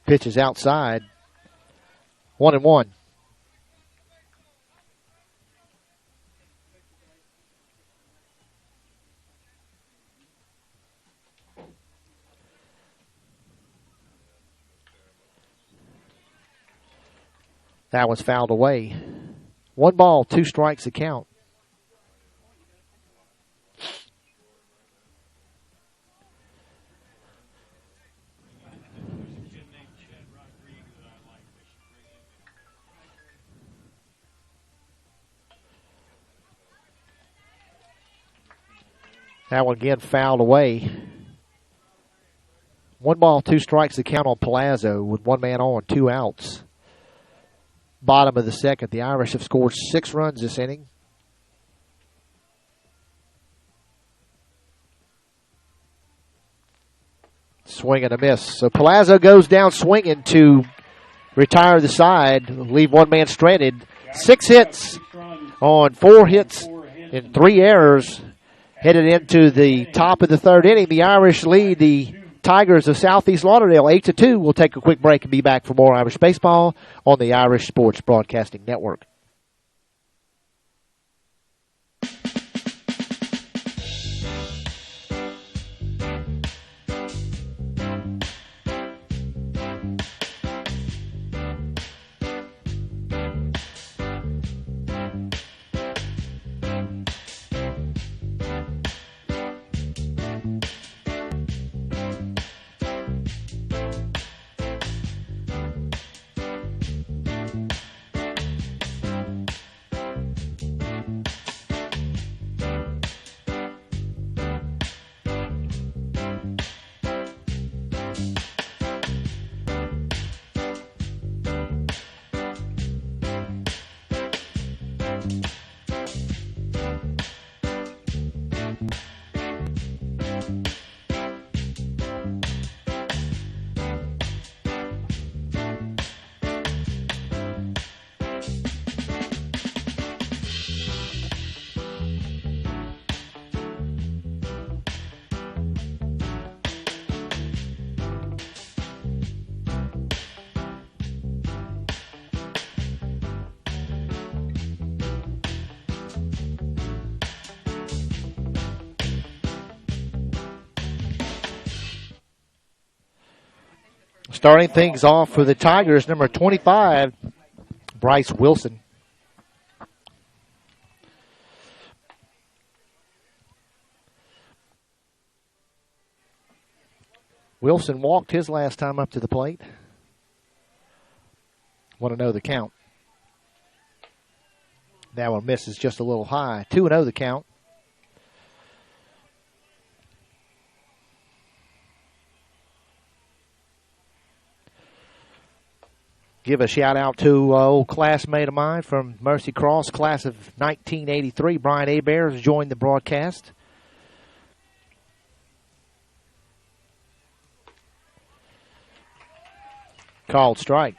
A: Pitch is outside. 1-1. That was fouled away. 1 ball, 2 strikes to count. That one again fouled away. 1 ball, 2 strikes to count on Palazzo with 1 man on, 2 outs. Bottom of the second, the Irish have scored 6 runs this inning. Swing and a miss. So Palazzo goes down swinging to retire the side, leave 1 man stranded. 6 hits on 4 hits and 3 errors. Headed into the top of the 3rd inning, the Irish lead the Tigers of Southeast Lauderdale 8-2. We'll take a quick break and be back for more Irish baseball on the Irish Sports Broadcasting Network. Starting things off for the Tigers, number 25, Bryce Wilson. Wilson walked his last time up to the plate. Want to know the count. That one misses just a little high. 2-0 the count. Give a shout out to an old classmate of mine from Mercy Cross, class of 1983. Brian Hebert has joined the broadcast. Called strike.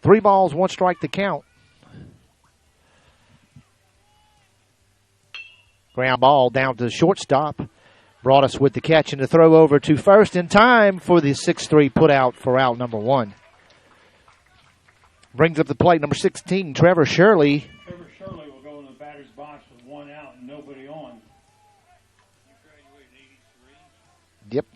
A: 3 balls, 1 strike to count. Ground ball down to the shortstop. Broadus with the catch and the throw over to first in time for the 6-3 put out for out number 1. Brings up the plate number 16, Trevor Shirley.
B: Trevor Shirley will go in the batter's box with 1 out and nobody on.
A: Yep.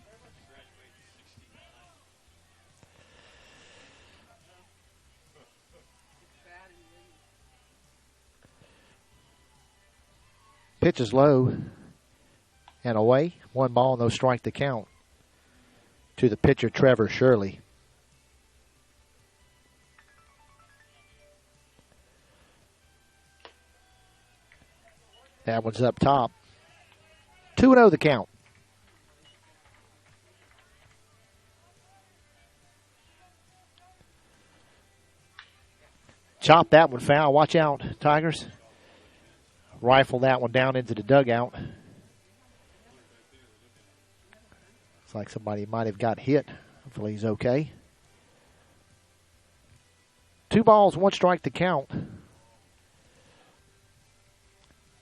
A: Pitch is low and away. 1 ball, no strike to count to the pitcher, Trevor Shirley. That one's up top. 2-0 the count. Chop that one foul. Watch out, Tigers. Rifle that one down into the dugout. Looks like somebody might have got hit. Hopefully he's okay. 2 balls, 1 strike to count.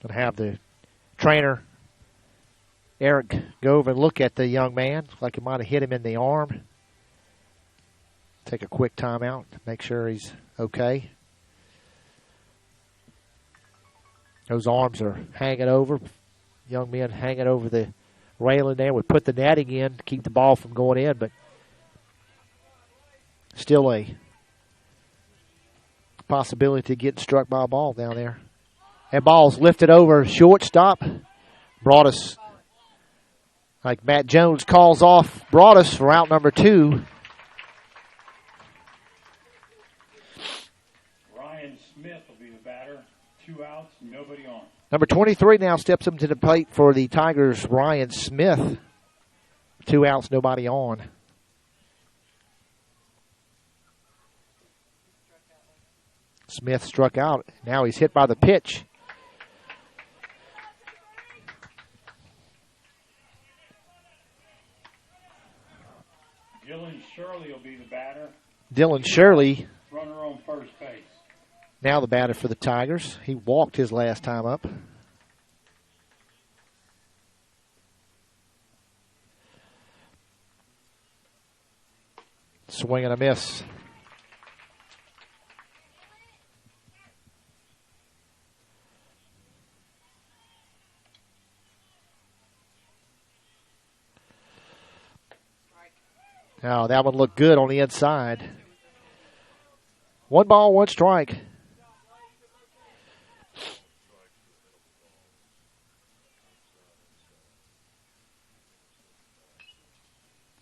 A: Going to have the trainer, Eric, go over and look at the young man. Looks like he might have hit him in the arm. Take a quick timeout to make sure he's okay. Those arms are hanging over. Young men hanging over the railing there. Would put the netting in to keep the ball from going in, but still a possibility of getting struck by a ball down there. And ball's lifted over shortstop. Broadus, like Matt Jones calls off Broadus for out number 2.
B: Ryan Smith will be the batter. 2 outs, nobody on.
A: Number 23 now steps up to the plate for the Tigers, Ryan Smith. 2 outs, nobody on. Smith struck out. Now he's hit by the pitch.
B: Dylan Shirley will be the batter.
A: Dylan Shirley.
B: Runner on first base.
A: Now the batter for the Tigers. He walked his last time up. Swing and a miss. Now that one looked good on the inside. 1 ball, 1 strike.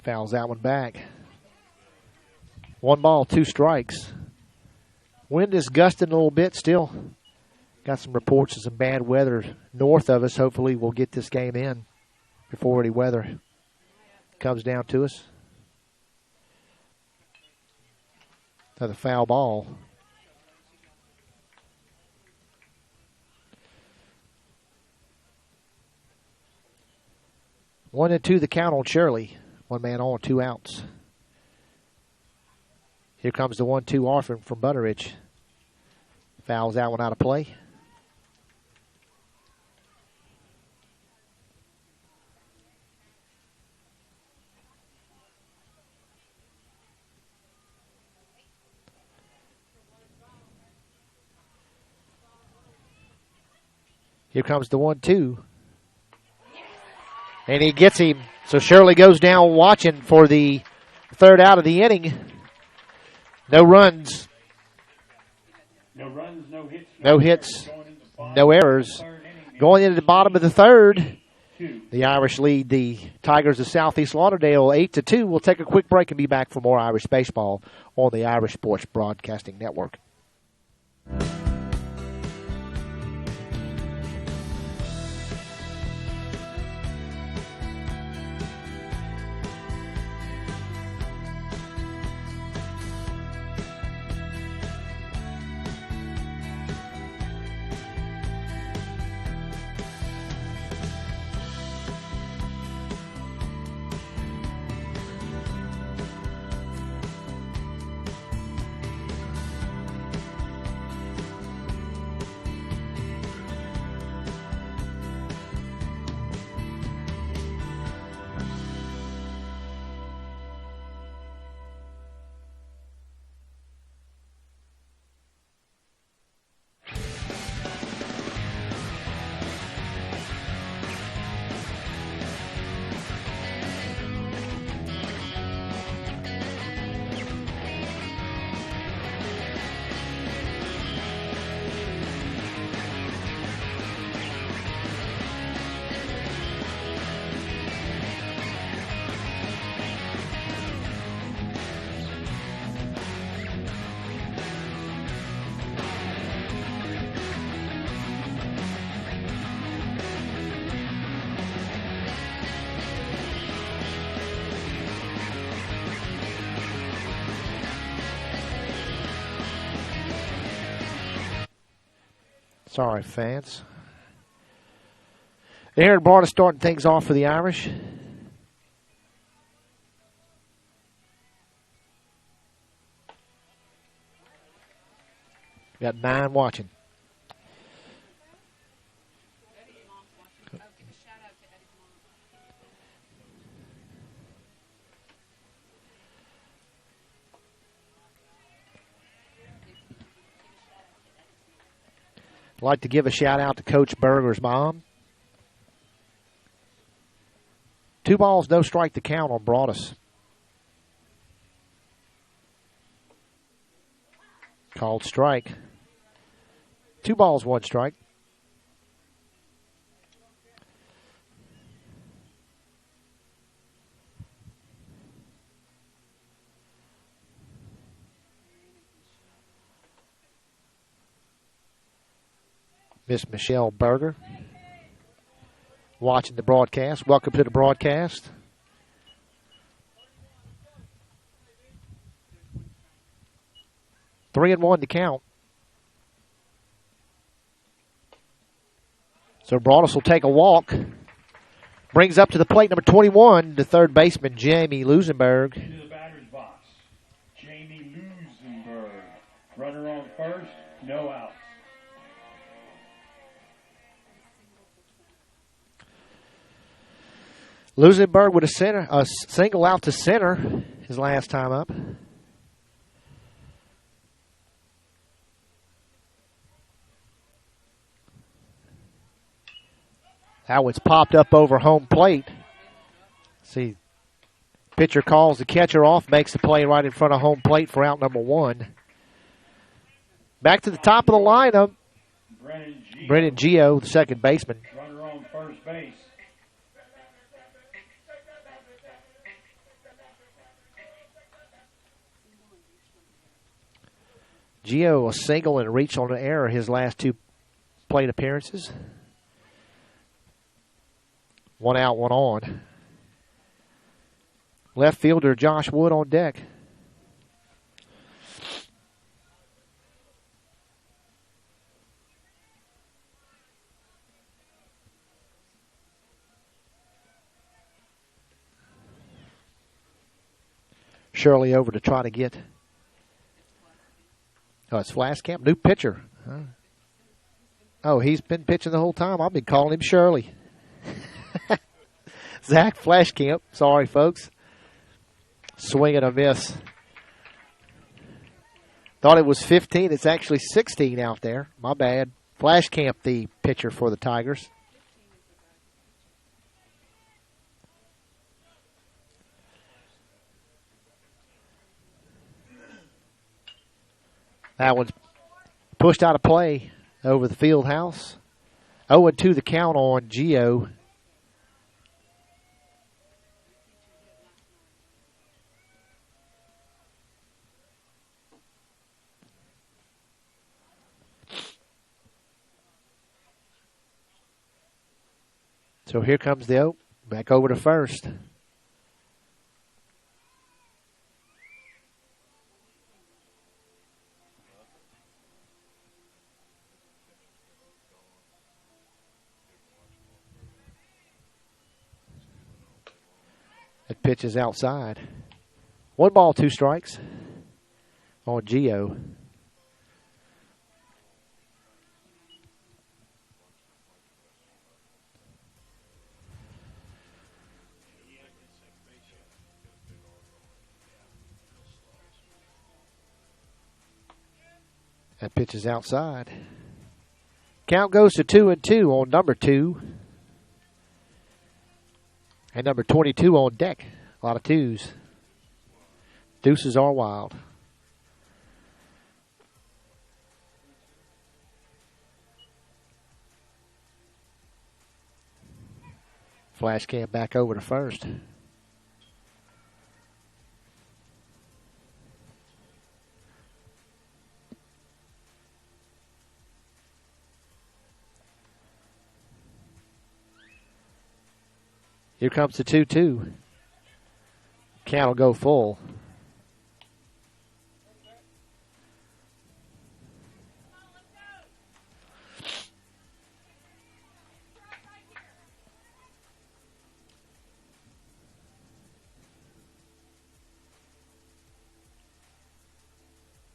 A: Fouls that one back. 1 ball, 2 strikes. Wind is gusting a little bit still. Got some reports of some bad weather north of us. Hopefully we'll get this game in before any weather comes down to us. Another foul ball. One and 2 the count on Shirley. 1 man on, 2 outs. Here comes the 1-2 offering from Butteridge. Fouls that one out of play. Here comes the 1-2. And he gets him. So Shirley goes down watching for the 3rd out of the inning. No runs.
B: No runs, no hits.
A: No hits, no errors. Going into the bottom of the 3rd, the Irish lead the Tigers of Southeast Lauderdale 8-2. We'll take a quick break and be back for more Irish baseball on the Irish Sports Broadcasting Network. Sorry, fans. Aaron Barta starting things off for the Irish. Got 9 watching. I'd like to give a shout out to Coach Berger's mom. 2 balls, no strike to count on Broadus. Called strike. 2 balls, 1 strike. Miss Michelle Berger watching the broadcast. Welcome to the broadcast. 3-1 to count. So Broadus will take a walk. Brings up to the plate number 21, the third baseman, Jamie Lusenberg.
B: Into the batter's box, Jamie Lusenberg. Runner on first, no outs.
A: Lusenberg with a single out to center his last time up. That one's popped up over home plate. See, pitcher calls the catcher off, makes the play right in front of home plate for out number 1. Back to the top of the lineup, Brennan Gio, the second baseman.
B: Runner on first base.
A: Gio, a single and a reach on an error his last 2 plate appearances. 1 out, 1 on. Left fielder Josh Wood on deck. Shirley over to try to get. Oh, it's Flaskamp, new pitcher. Huh? Oh, he's been pitching the whole time. I've been calling him Shirley. Zach Flashcamp. Sorry, folks. Swing and a miss. Thought it was 15. It's actually 16 out there. My bad. Flashcamp, the pitcher for the Tigers. That one's pushed out of play over the field house. 0-2 the count on Gio. So here comes the 0. Back over to first. That pitch is outside. 1 ball, 2 strikes on Gio. That pitch is outside. Count goes to 2-2 on number 2. And number 22 on deck. A lot of 2s. Deuces are wild. Flashcam back over to first. Here comes the 2-2. Count will go full.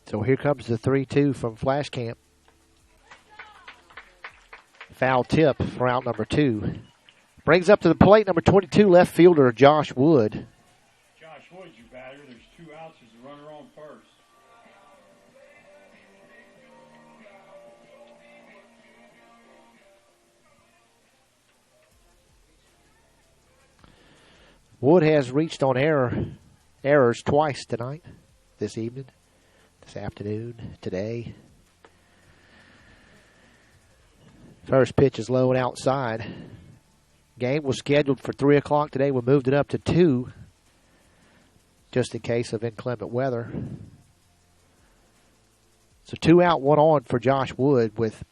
A: So here comes the 3-2 from Flash Camp. Foul tip for out number 2. Brings up to the plate number 22, left fielder Josh Wood.
B: Josh Wood, your batter. There's 2 outs. There's a runner on first.
A: Wood has reached on errors twice tonight, this evening, this afternoon, today. First pitch is low and outside. Game was scheduled for 3 o'clock today. We moved it up to 2 just in case of inclement weather. So 2 out, 1 on for Josh Wood with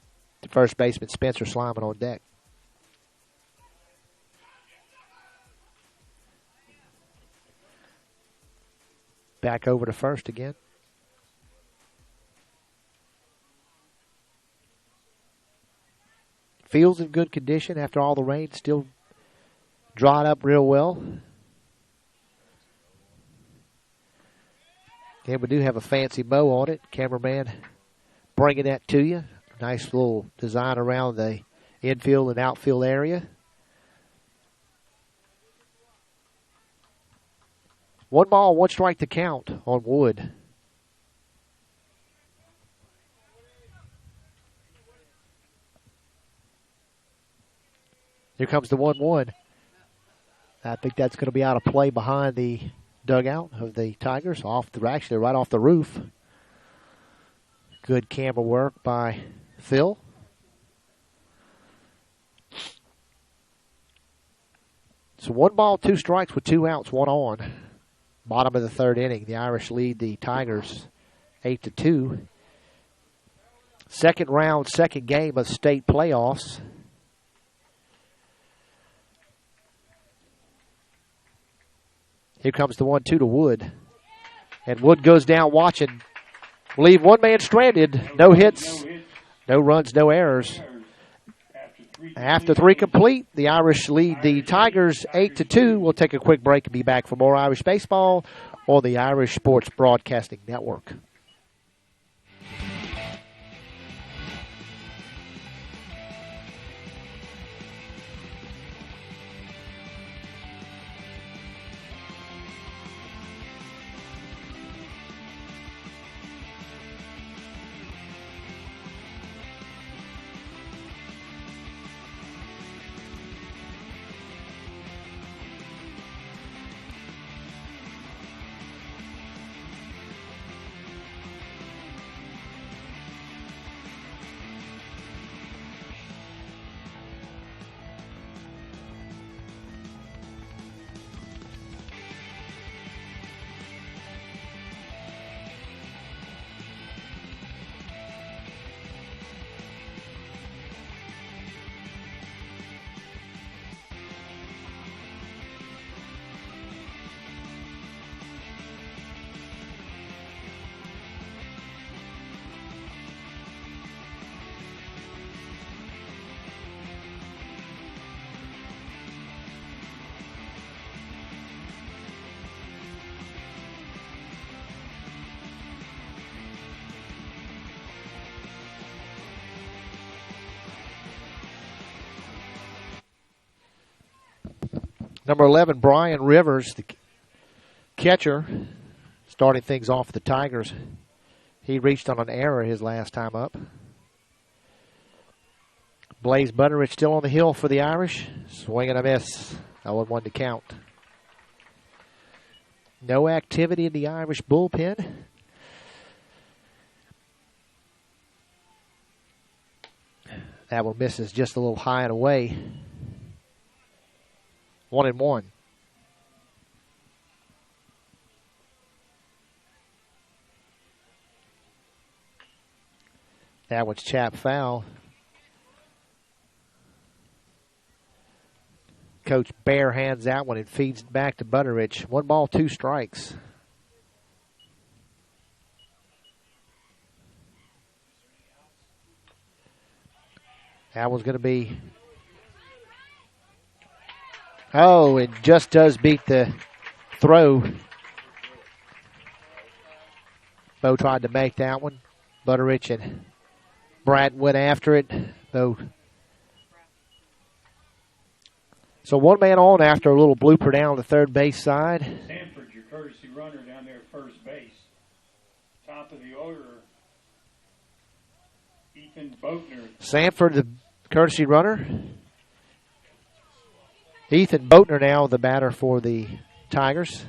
A: the first baseman Spencer Slyman on deck. Back over to first again. Field's in good condition after all the rain. Still dried up real well. And we do have a fancy bow on it. Cameraman bringing that to you. Nice little design around the infield and outfield area. 1 ball, 1 strike to count on Wood. Here comes the 1-1. I think that's going to be out of play behind the dugout of the Tigers. Actually right off the roof. Good camera work by Phil. So 1 ball, 2 strikes with 2 outs, 1 on. Bottom of the 3rd inning. The Irish lead the Tigers 8-2. Second round, second game of state playoffs. Here comes the 1-2 to Wood. And Wood goes down watching. Leave 1 man stranded. No hits, no runs, no errors. After 3 complete, the Irish lead the Tigers 8-2. We'll take a quick break and be back for more Irish baseball on the Irish Sports Broadcasting Network. Number 11, Brian Rivers, the catcher, starting things off for the Tigers. He reached on an error his last time up. Blaze Butteridge still on the hill for the Irish. Swing and a miss. 0-1 to count. No activity in the Irish bullpen. That one misses just a little high and away. 1-1. That one's chap foul. Coach bare hands that one and feeds it back to Butteridge. 1 ball, 2 strikes. That one's going to be... Oh, it just does beat the throw. Bo tried to make that one. Butterich and Brad went after it. Though. So one man on after a little blooper down the third base side.
B: Sanford, your courtesy runner down there at first base. Top of the order, Ethan Boatner.
A: Sanford, the courtesy runner. Ethan Boatner now the batter for the Tigers.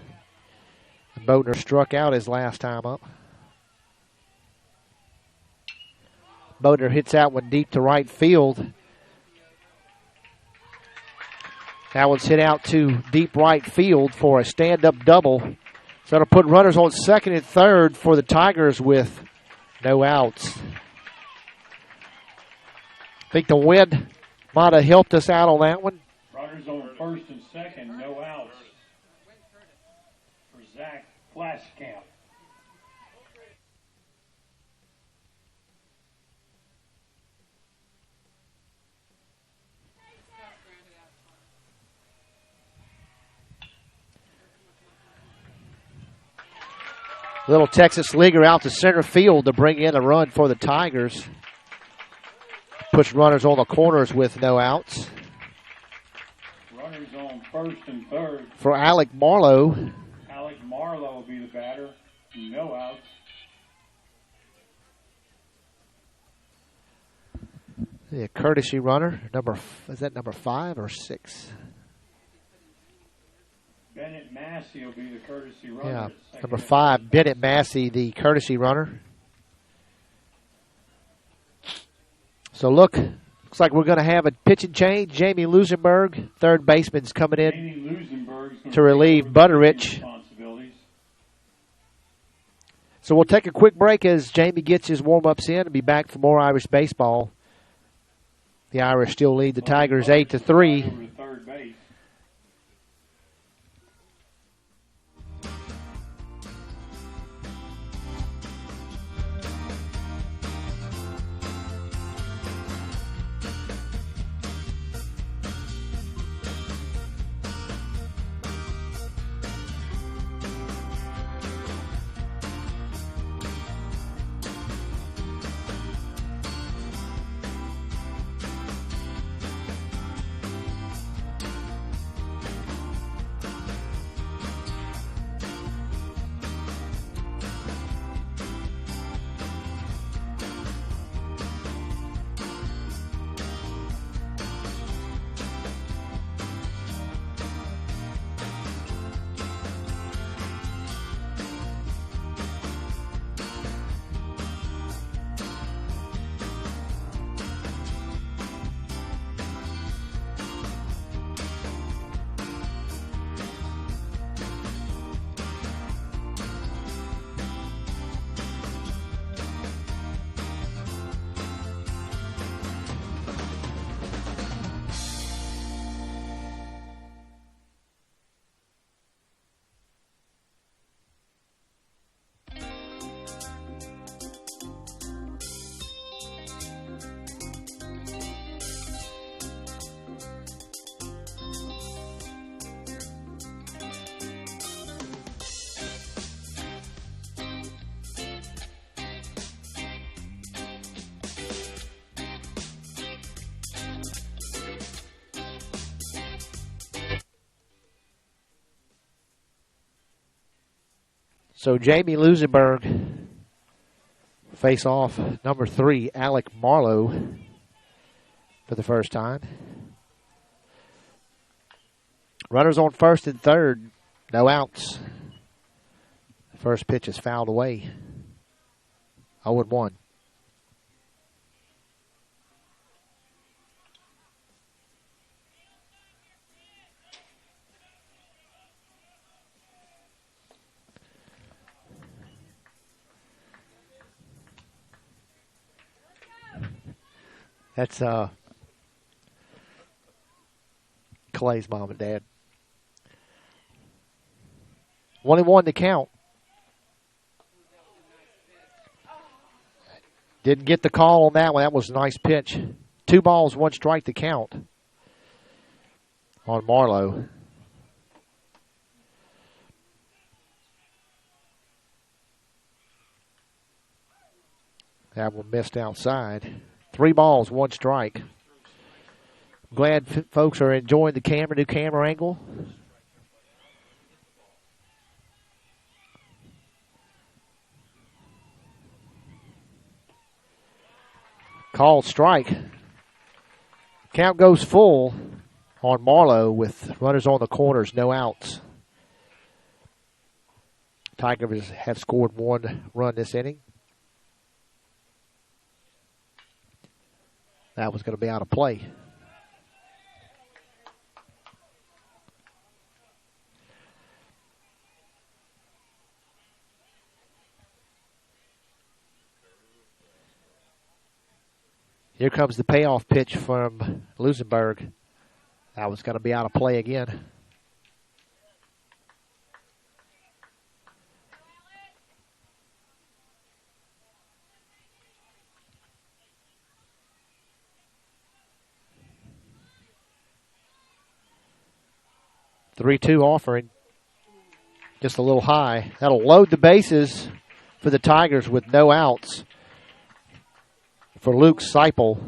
A: Boatner struck out his last time up. Boatner hits that one deep to right field. That one's hit out to deep right field for a stand-up double. So that'll put runners on second and third for the Tigers with no outs. I think the wind might have helped us out on that one.
B: Runners on first and second, no outs for Zach Flaskamp.
A: Little Texas leaguer out to center field to bring in a run for the Tigers. Push runners on the corners with no outs.
B: Runners on first and third.
A: For Alec Marlowe.
B: Alec Marlowe will be the batter. No outs.
A: The courtesy runner. Is that number 5 or 6?
B: Bennett Massey will be the courtesy runner.
A: Yeah, number 5, Bennett Massey, the courtesy runner. So looks like we're going to have a pitching change. Jamie Lusenberg, third baseman's coming in to relieve Butterich. So we'll take a quick break as Jamie gets his warm-ups in and be back for more Irish baseball. The Irish still lead the Tigers 8-3. So Jamie Lusenberg face off number 3, Alec Marlowe, for the first time. Runners on first and third, no outs. First pitch is fouled away. 0-1. That's Clay's mom and dad. 1-1 to count. Didn't get the call on that one. That was a nice pitch. 2 balls, 1 strike to count on Marlowe. That one missed outside. 3 balls, 1 strike. Glad folks are enjoying the new camera angle. Called strike. Count goes full on Marlowe with runners on the corners, no outs. Tigers have scored 1 run this inning. That was going to be out of play. Here comes the payoff pitch from Lusenberg. That was going to be out of play again. Three-two offering. Just a little high. That'll load the bases for the Tigers with no outs. For Luke Seipel.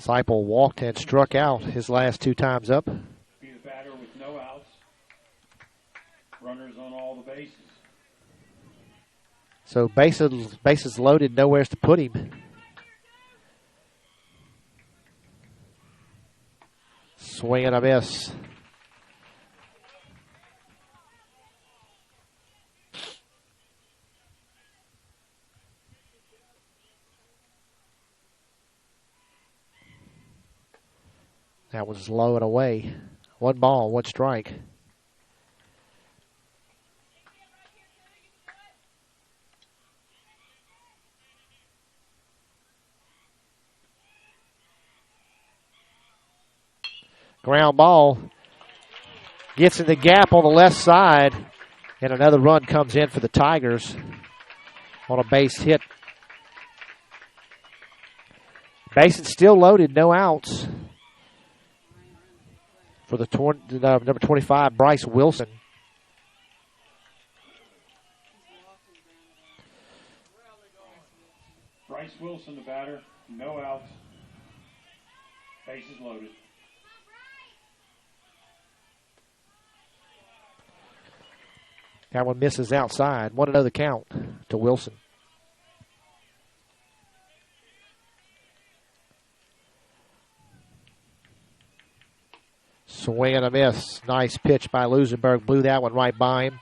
A: Seipel walked and struck out his last 2 times up.
B: Be the batter with no outs. Runners on all the bases.
A: So bases loaded, nowhere to put him. Swing and a miss. That was low and away. 1 ball, 1 strike. Ground ball. Gets in the gap on the left side. And another run comes in for the Tigers on a base hit. Bases still loaded, no outs. For the number 25, Bryce Wilson.
B: Bryce Wilson, the batter, no outs. Bases loaded.
A: That one misses outside. 1-0 the count to Wilson. Swing and a miss. Nice pitch by Lusenberg. Blew that one right by him.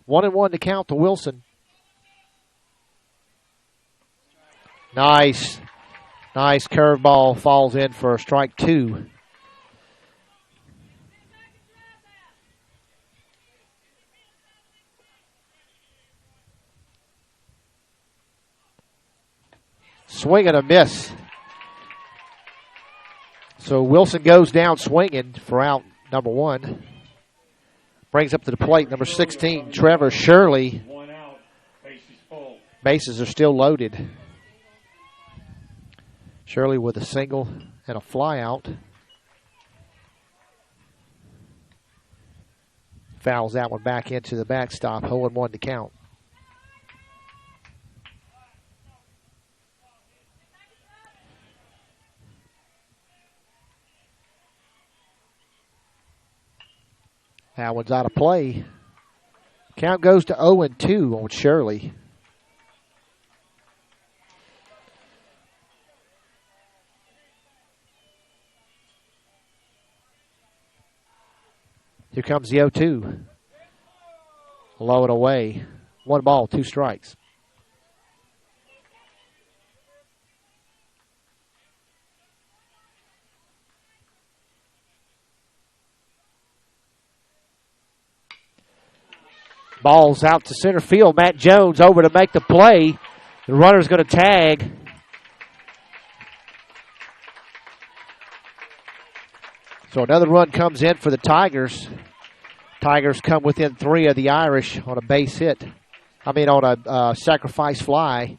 A: One and 1 to count to Wilson. Nice curveball falls in for strike 2. Swing and a miss. So Wilson goes down swinging for out number 1. Brings up to the plate number 16, Trevor Shirley.
B: 1 out. Bases full.
A: Bases are still loaded. Shirley with a single and a fly out. Fouls that one back into the backstop. 0-1 to count. That one's out of play. Count goes to 0-2 on Shirley. Here comes the 0-2. Low and away. 1 ball, 2 strikes. Ball's out to center field. Matt Jones over to make the play. The runner's going to tag. So another run comes in for the Tigers. Tigers come within 3 of the Irish on a base hit. On a sacrifice fly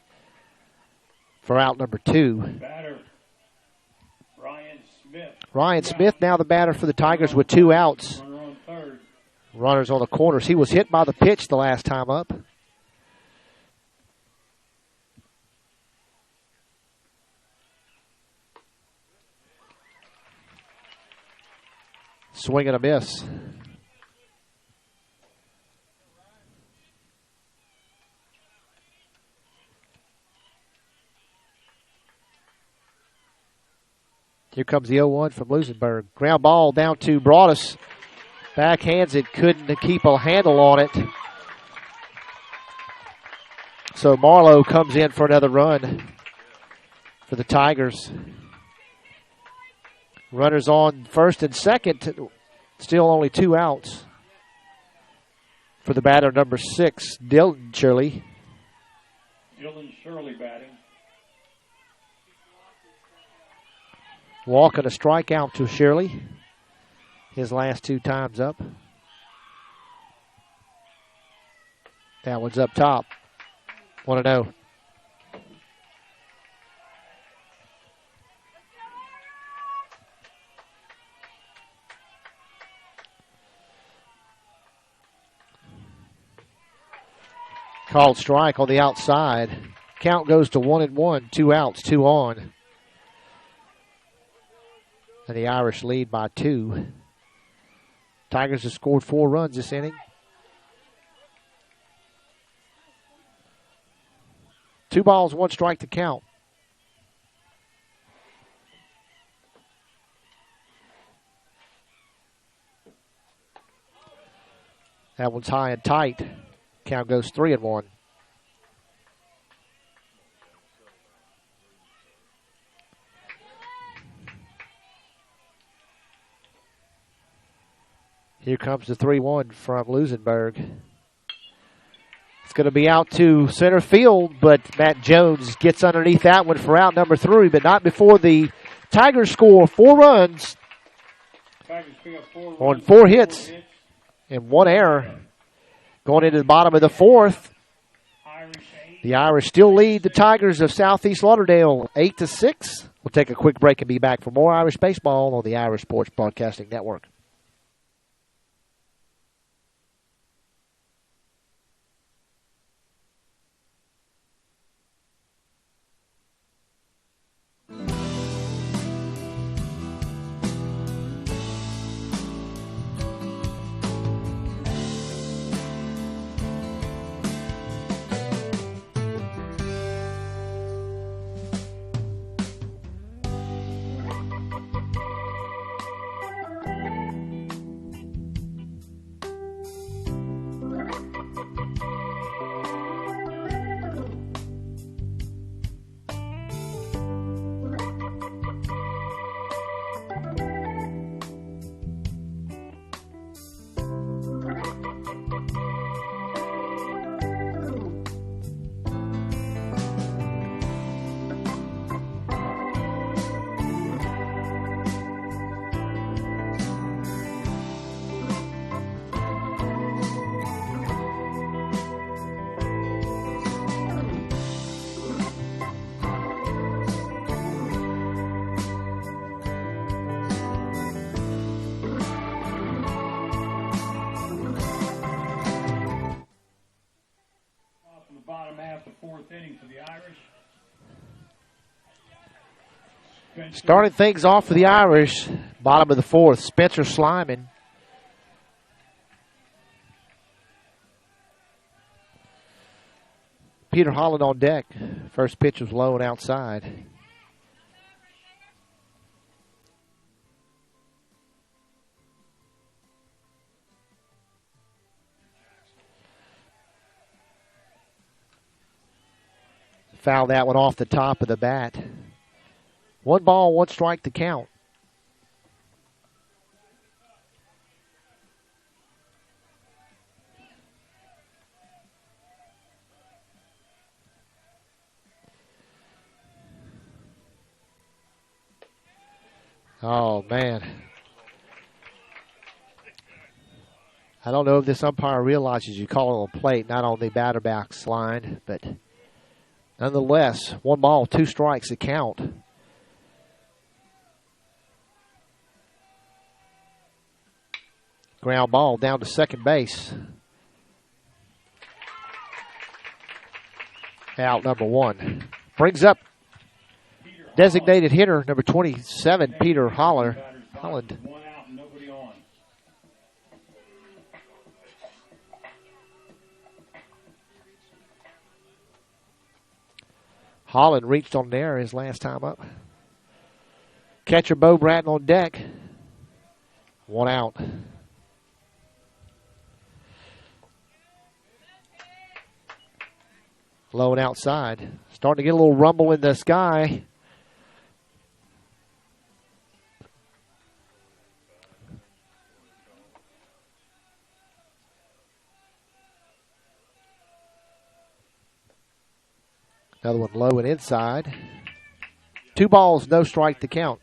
A: for out number 2.
B: Batter, Ryan Smith.
A: Ryan Smith now the batter for the Tigers with 2 outs.
B: Runner on third.
A: Runners on the corners. He was hit by the pitch the last time up. Swing and a miss. Here comes the 0-1 from Lusenberg. Ground ball down to Broadus. Backhands it, couldn't keep a handle on it. So Marlowe comes in for another run for the Tigers. Runners on first and second. Still only 2 outs for the batter, number 6, Dylan Shirley.
B: Dylan Shirley batting.
A: Walk and a strikeout to Shirley. His last 2 times up. That one's up top. 1-0. Called strike on the outside. Count goes to 1-1. 2 outs, 2 on. And the Irish lead by 2. Tigers have scored 4 runs this inning. 2 balls, 1 strike to count. That one's high and tight. Count goes 3-1. Here comes the 3-1 from Lusenberg. It's going to be out to center field, but Matt Jones gets underneath that one for out number 3, but not before the Tigers score 4 runs on 4 hits and 1 error. Going into the bottom of the 4th, the Irish still lead the Tigers of Southeast Lauderdale 8-6. We'll take a quick break and be back for more Irish baseball on the Irish Sports Broadcasting Network. Starting things off for the Irish, bottom of the 4th, Spencer Slyman. Peter Holland on deck. First pitch was low and outside. Fouled that one off the top of the bat. 1 ball, 1 strike to count. Oh, man. I don't know if this umpire realizes you call it a plate, not on the batter box line, but nonetheless, 1 ball, 2 strikes to count. Ground ball down to second base. Out number 1. Brings up designated hitter number 27, Peter Holland.
B: One out and nobody on.
A: Holland reached on there his last time up. Catcher Bo Bratton on deck. 1 out. Low and outside. Starting to get a little rumble in the sky. Another one low and inside. 2 balls, no strike to count.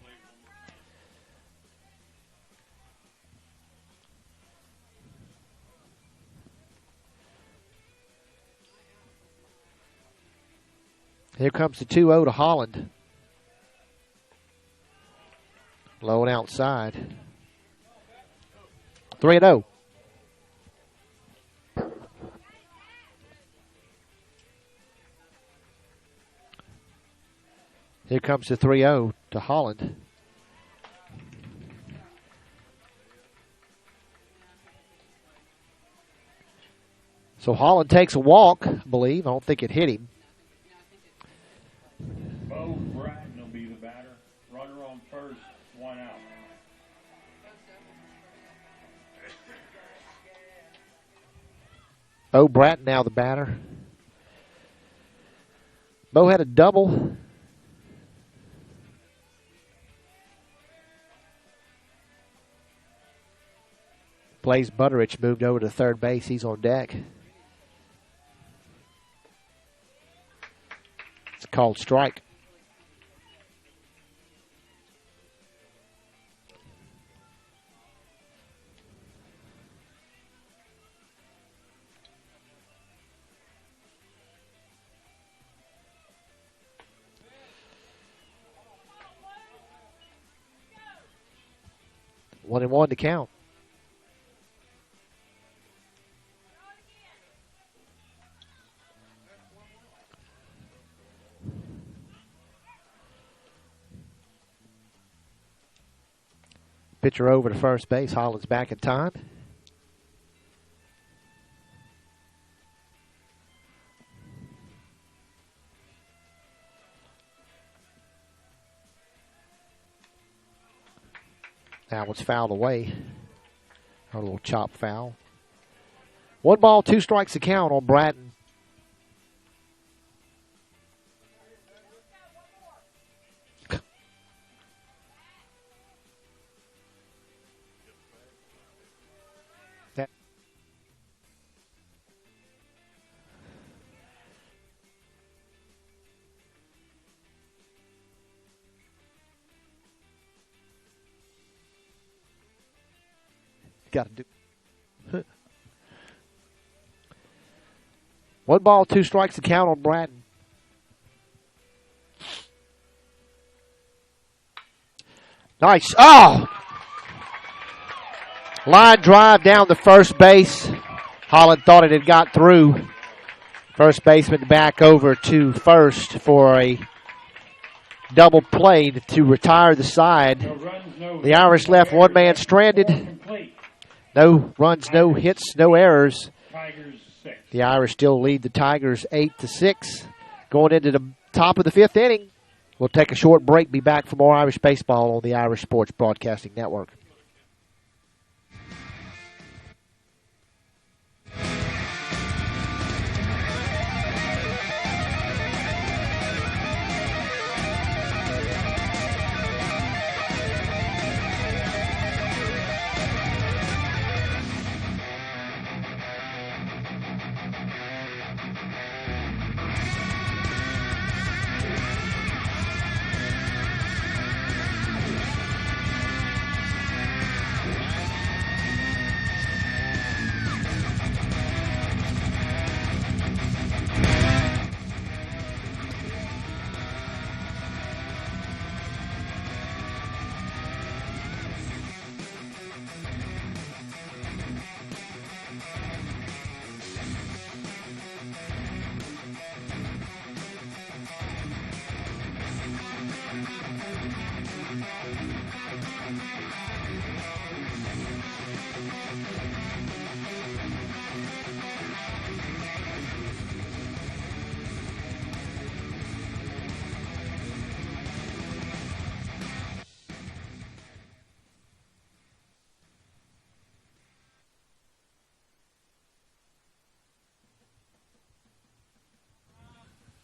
A: Here comes the 2-0 to Holland. Low and outside. 3-0. Here comes the 3-0 to Holland. So Holland takes a walk, I believe. I don't think it hit him.
B: Bo Bratton will be the batter. Runner on first, 1 out.
A: Bo Bratton now the batter. Bo had a double. Blaze Butterich moved over to third base. He's on deck. It's called strike. One and one to count. Pitcher over to first base. Holland's back in time. That one's fouled away. A little chop foul. 1 ball, 2 strikes to count on Bratton. Got to do. 1 ball, 2 strikes to count on Bratton. Nice. Oh! Line drive down the first base. Holland thought it had got through. First baseman back over to first for a double play to retire the side. The Irish left one man stranded. No runs, no hits, no errors. The Irish still lead the Tigers 8-6. Going into the top of the 5th inning. We'll take a short break, be back for more Irish baseball on the Irish Sports Broadcasting Network.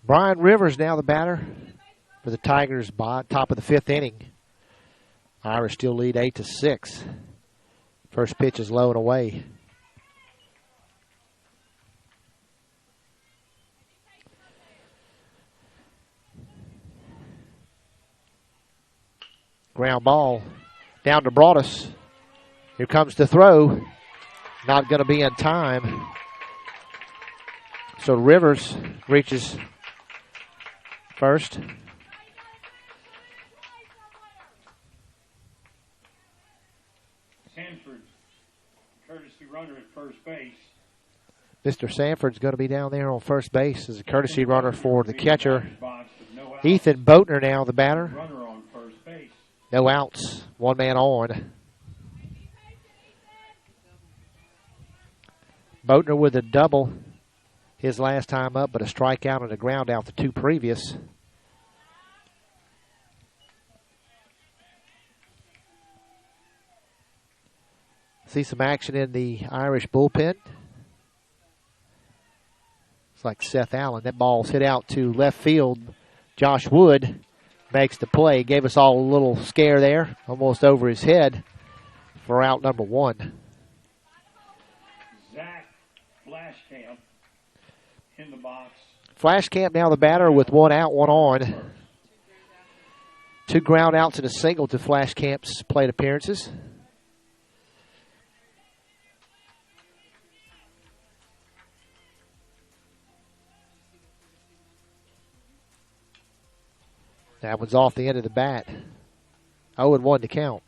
A: Brian Rivers now the batter for the Tigers, top of the 5th inning. Irish still lead 8-6. First pitch is low and away. Ground ball down to Broadus. Here comes the throw. Not going to be in time. So Rivers reaches first.
B: Sanford, courtesy runner at first base.
A: Mr. Sanford's going to be down there on first base as a courtesy runner for the catcher. Ethan Boatner now the batter.
B: Runner on first base.
A: No outs. One man on. Boatner with a double his last time up, but a strikeout and a ground out the 2 previous. See some action in the Irish bullpen. It's like Seth Allen. That ball's hit out to left field. Josh Wood makes the play. Gave us all a little scare there, almost over his head for out number 1.
B: Zach Flashcamp in the box.
A: Flashcamp now the batter with 1 out, 1 on. 2 ground outs and a single to Flashcamp's plate appearances. That one's off the end of the bat. 0-1 to count.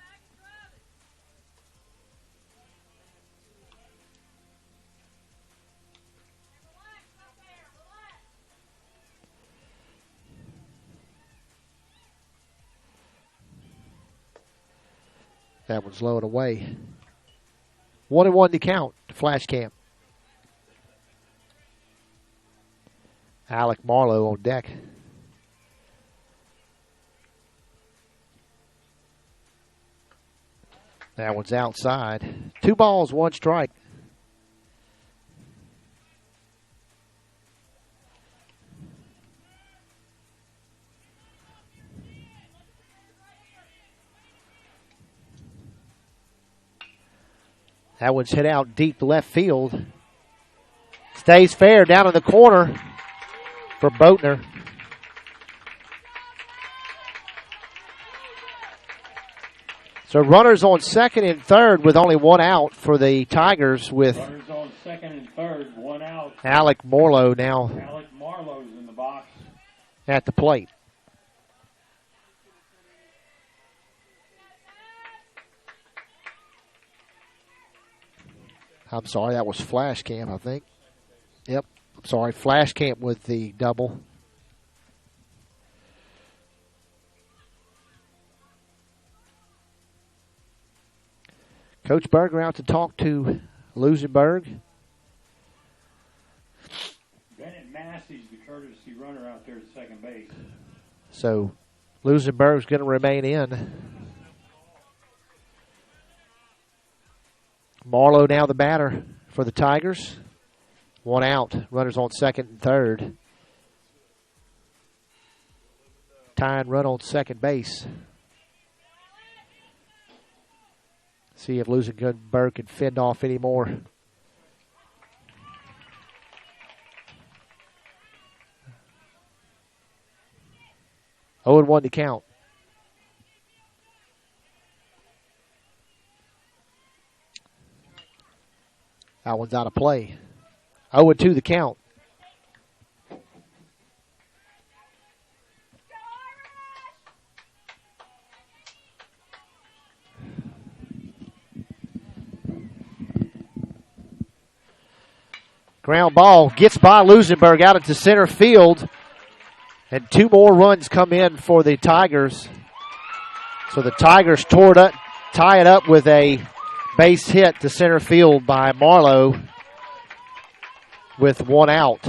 A: That one's low and away. 1-1 to count to Flashcamp. Alec Marlowe on deck. That one's outside. 2 balls, 1 strike. That one's hit out deep left field. Stays fair down in the corner for Boatner. So runners on second and third with only 1 out for the Tigers with
B: Runners on second and third, 1 out.
A: Alec Marlowe now
B: Alec Marlowe's in the box.
A: at the plate. I'm sorry, that was Flashcamp, I think. Yep, I'm sorry, Flashcamp with the double. Coach Berger out to talk to Lusenberg.
B: Bennett Massey's the courtesy runner out there at second base.
A: So Lusenberg's going to remain in. Marlowe now the batter for the Tigers. 1 out. Runners on second and third. Tying run on second base. See if Lusenberg can fend off any more. Oh, and 1 to count. That one's out of play. 0-2 the count. Ground ball gets by Lusenberg out into center field. And 2 more runs come in for the Tigers. So the Tigers tie it up with a base hit to center field by Marlowe with 1 out.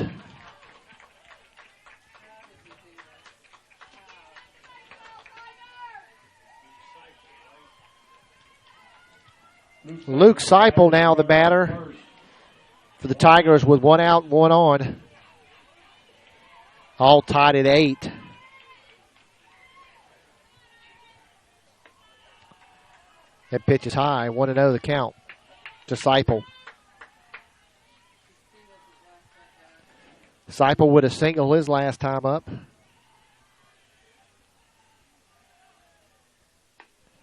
A: Luke Seipel now the batter for the Tigers with 1 out and 1 on. All tied at 8. That pitch is high. 1-0 the count. Disciple. Disciple with a single his last time up.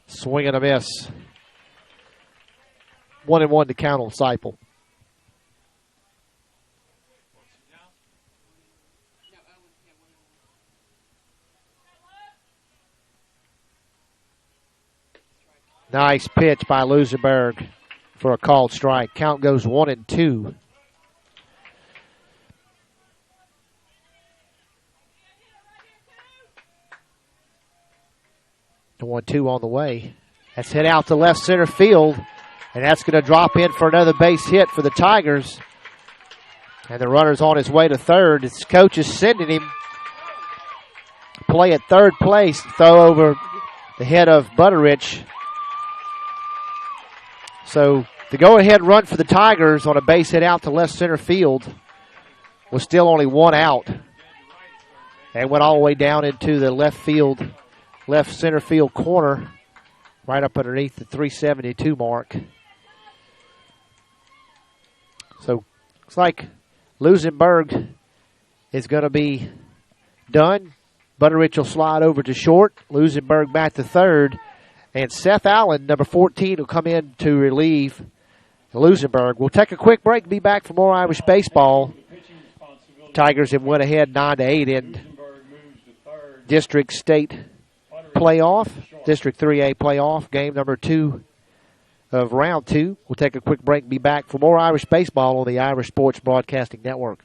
A: Swing and a miss. 1-1 to count on Disciple. Nice pitch by Lusenberg for a called strike. Count goes 1-2. The 1-2 on the way. That's hit out to left center field, and that's going to drop in for another base hit for the Tigers. And the runner's on his way to third. His coach is sending him play at third place, throw over the head of Butterich. So the go-ahead run for the Tigers on a base hit out to left center field was still only 1 out. And went all the way down into the left center field corner, right up underneath the 372 mark. So looks like Lusenberg is going to be done. Butterich will slide over to short. Lusenberg back to third. And Seth Allen, number 14, will come in to relieve Lusenberg. We'll take a quick break, be back for more Irish baseball. Tigers have went ahead 9-8 in District State playoff, District 3A playoff, game number 2 of round 2. We'll take a quick break, be back for more Irish baseball on the Irish Sports Broadcasting Network.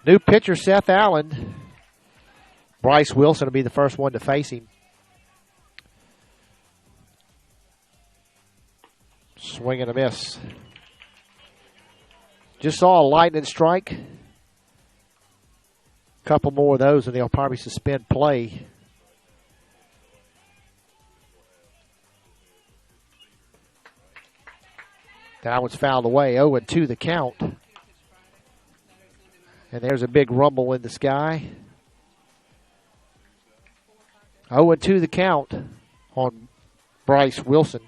A: New pitcher, Seth Allen. Bryce Wilson will be the first one to face him. Swing and a miss. Just saw a lightning strike. A couple more of those, and they'll probably suspend play. That one's fouled away. 0-2 the count. And there's a big rumble in the sky. 0-2 the count on Bryce Wilson.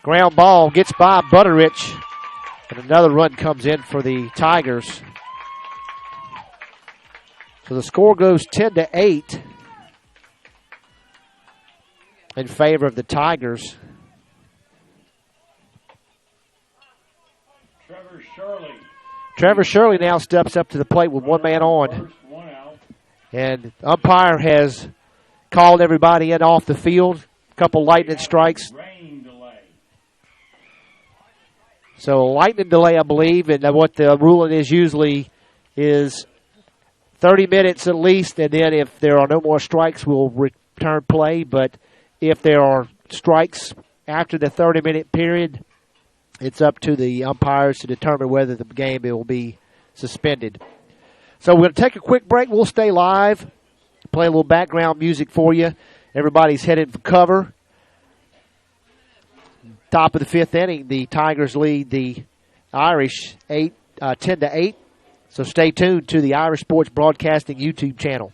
A: Ground ball gets by Butterich. And another run comes in for the Tigers. So the score goes 10-8 in favor of the Tigers. Trevor Shirley now steps up to the plate with one man on. And umpire has called everybody in off the field. A couple lightning strikes. So lightning delay, I believe, and what the ruling is usually is 30 minutes at least, and then if there are no more strikes, we'll return play. But if there are strikes after the 30-minute period, it's up to the umpires to determine whether the game will be suspended. So we're going to take a quick break. We'll stay live, play a little background music for you. Everybody's headed for cover. Top of the fifth inning, the Tigers lead the Irish 10-8. So stay tuned to the Irish Sports Broadcasting YouTube channel.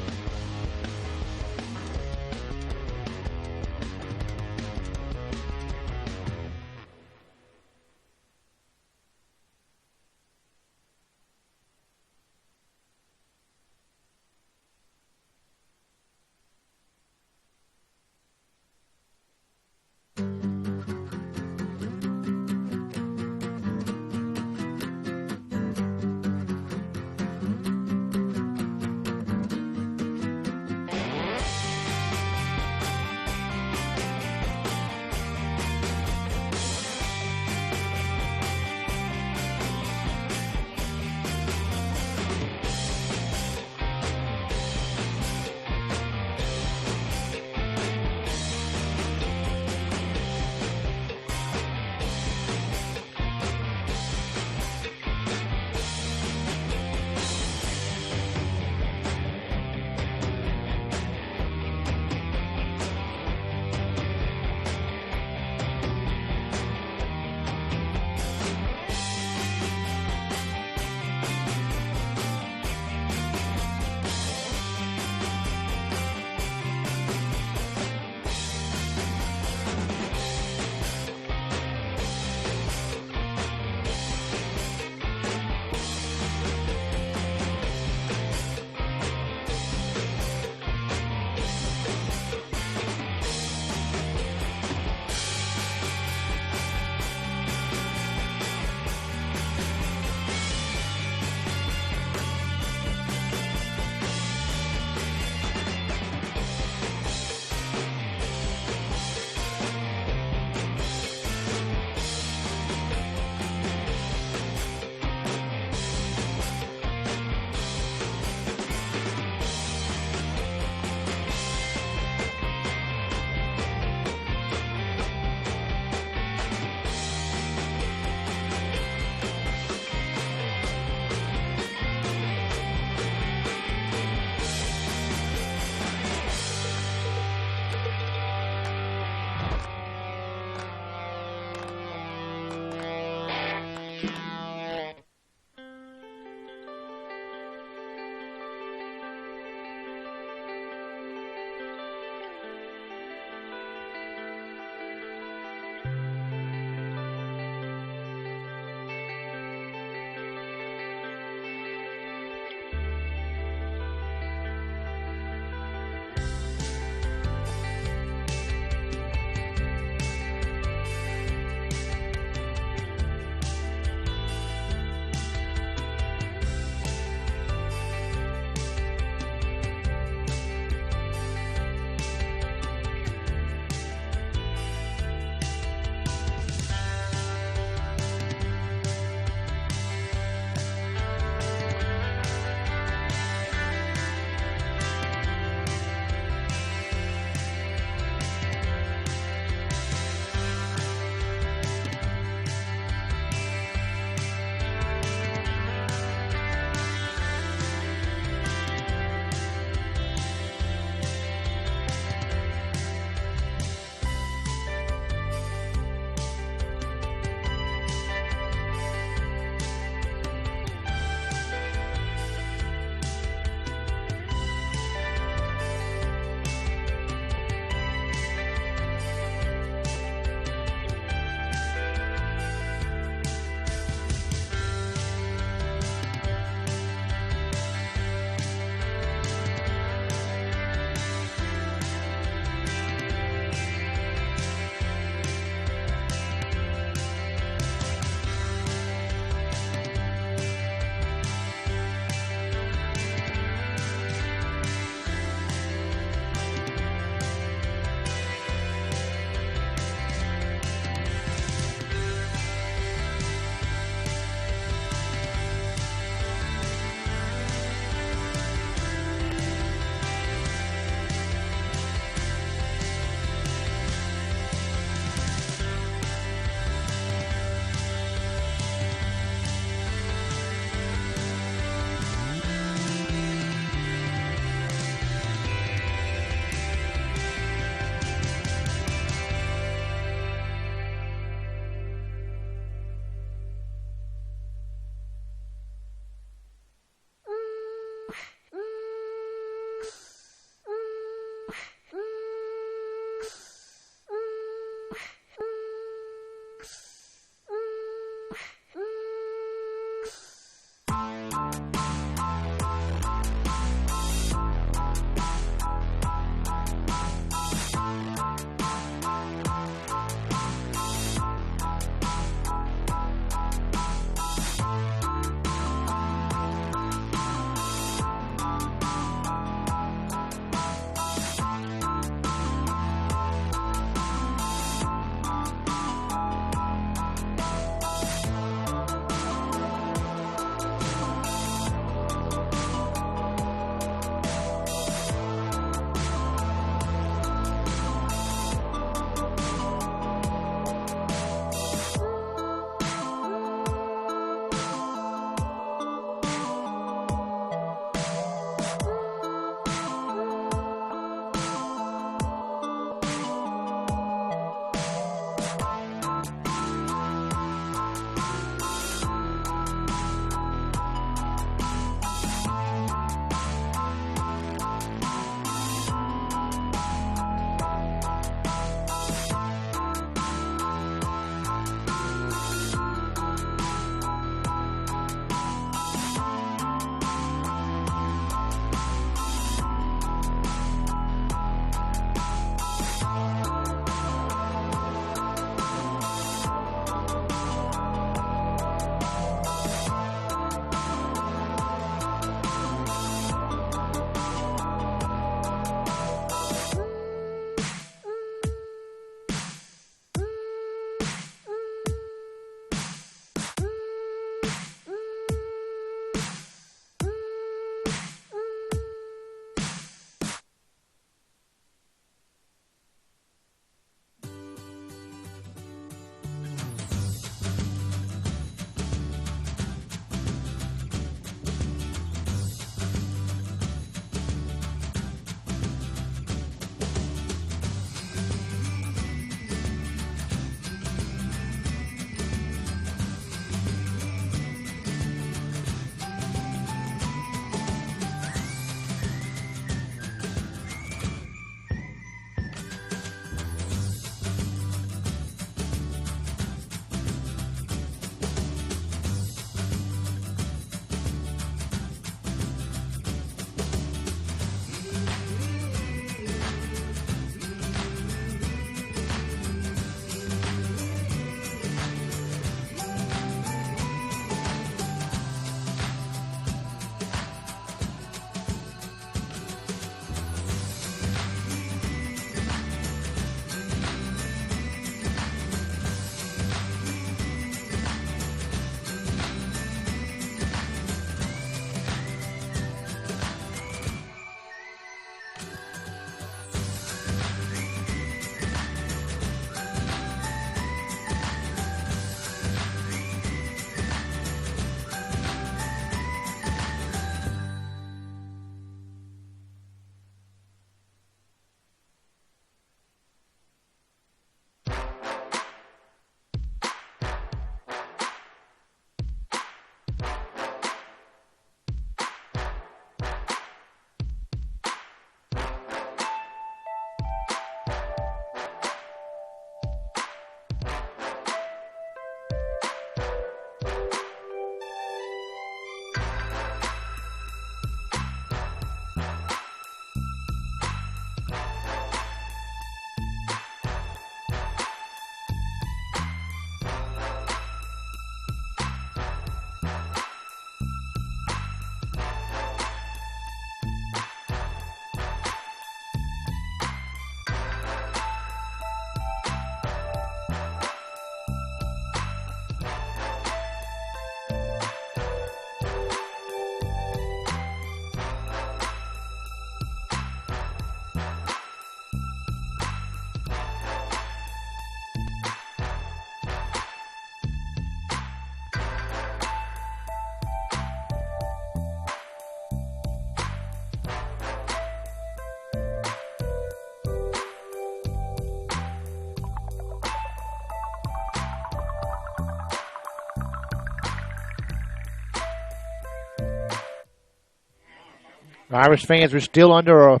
A: Irish fans are still under a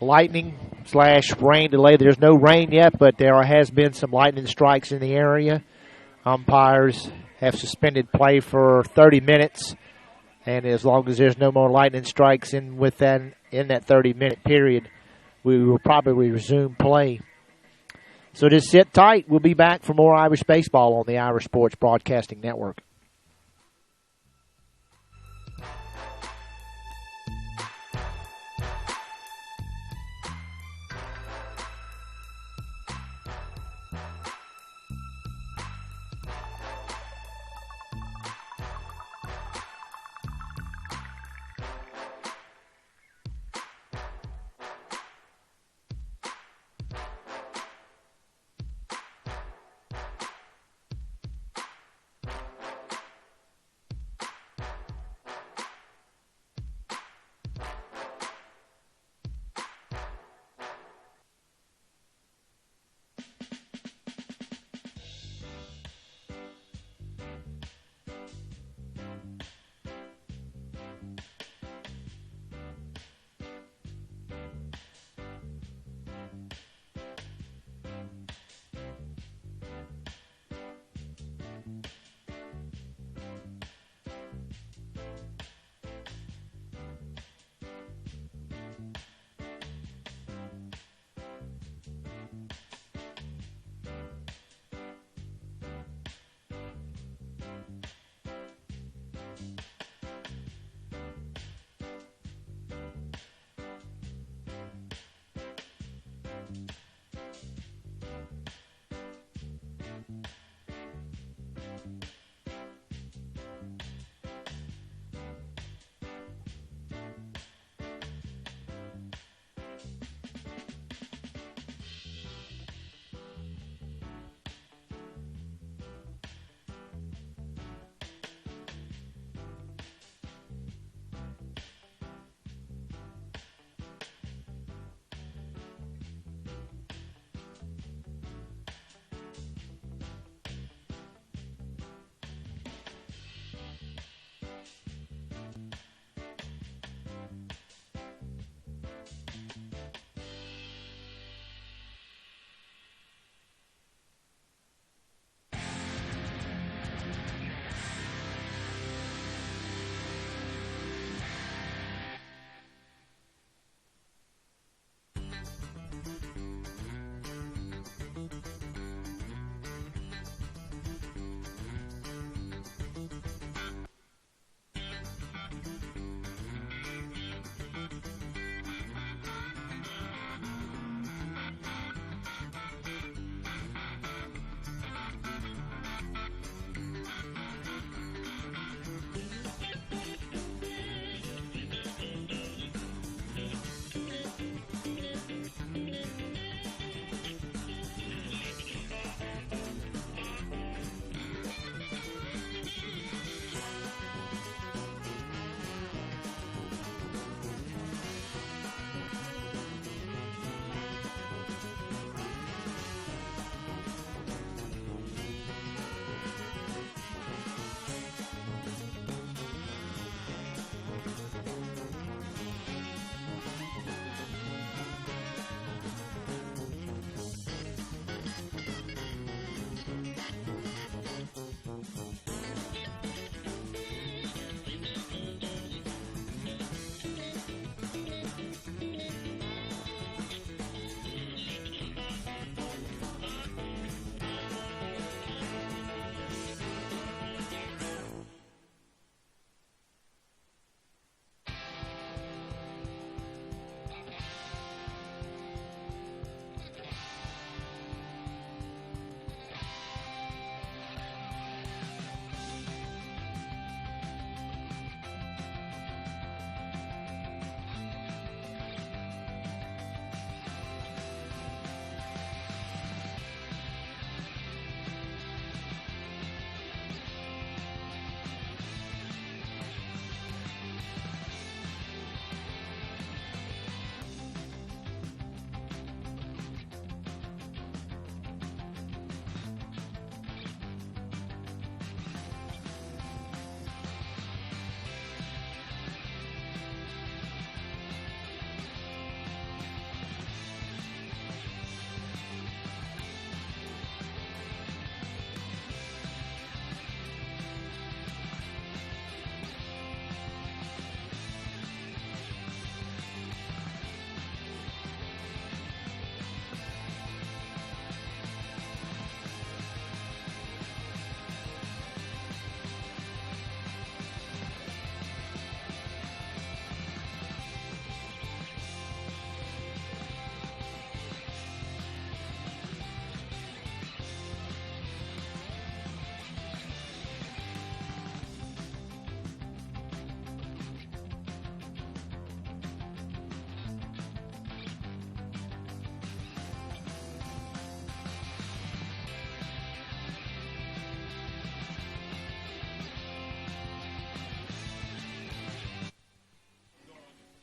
A: lightning/rain delay. There's no rain yet, but there has been some lightning strikes in the area. Umpires have suspended play for 30 minutes, and as long as there's no more lightning strikes in that 30-minute period, we will probably resume play. So just sit tight. We'll be back for more Irish baseball on the Irish Sports Broadcasting Network.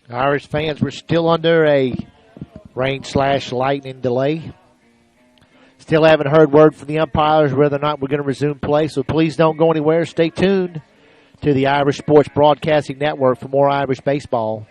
A: Irish fans were still under a rain/lightning delay. Still haven't heard word from the umpires whether or not we're going to resume play, so please don't go anywhere. Stay tuned to the Irish Sports Broadcasting Network for more Irish baseball.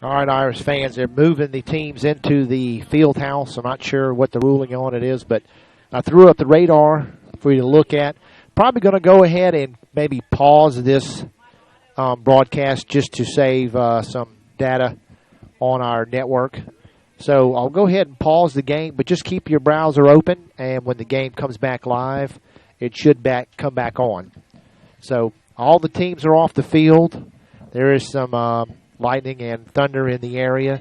A: All right, Irish fans, they're moving the teams into the field house. I'm not sure what the ruling on it is, but I threw up the radar for you to look at. Probably going to go ahead and maybe pause this broadcast just to save some data on our network. So I'll go ahead and pause the game, but just keep your browser open, and when the game comes back live, it should come back on. So all the teams are off the field. There is some lightning and thunder in the area.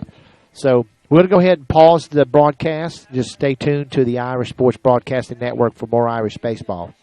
A: So we're going to go ahead and pause the broadcast. Just stay tuned to the Irish Sports Broadcasting Network for more Irish baseball.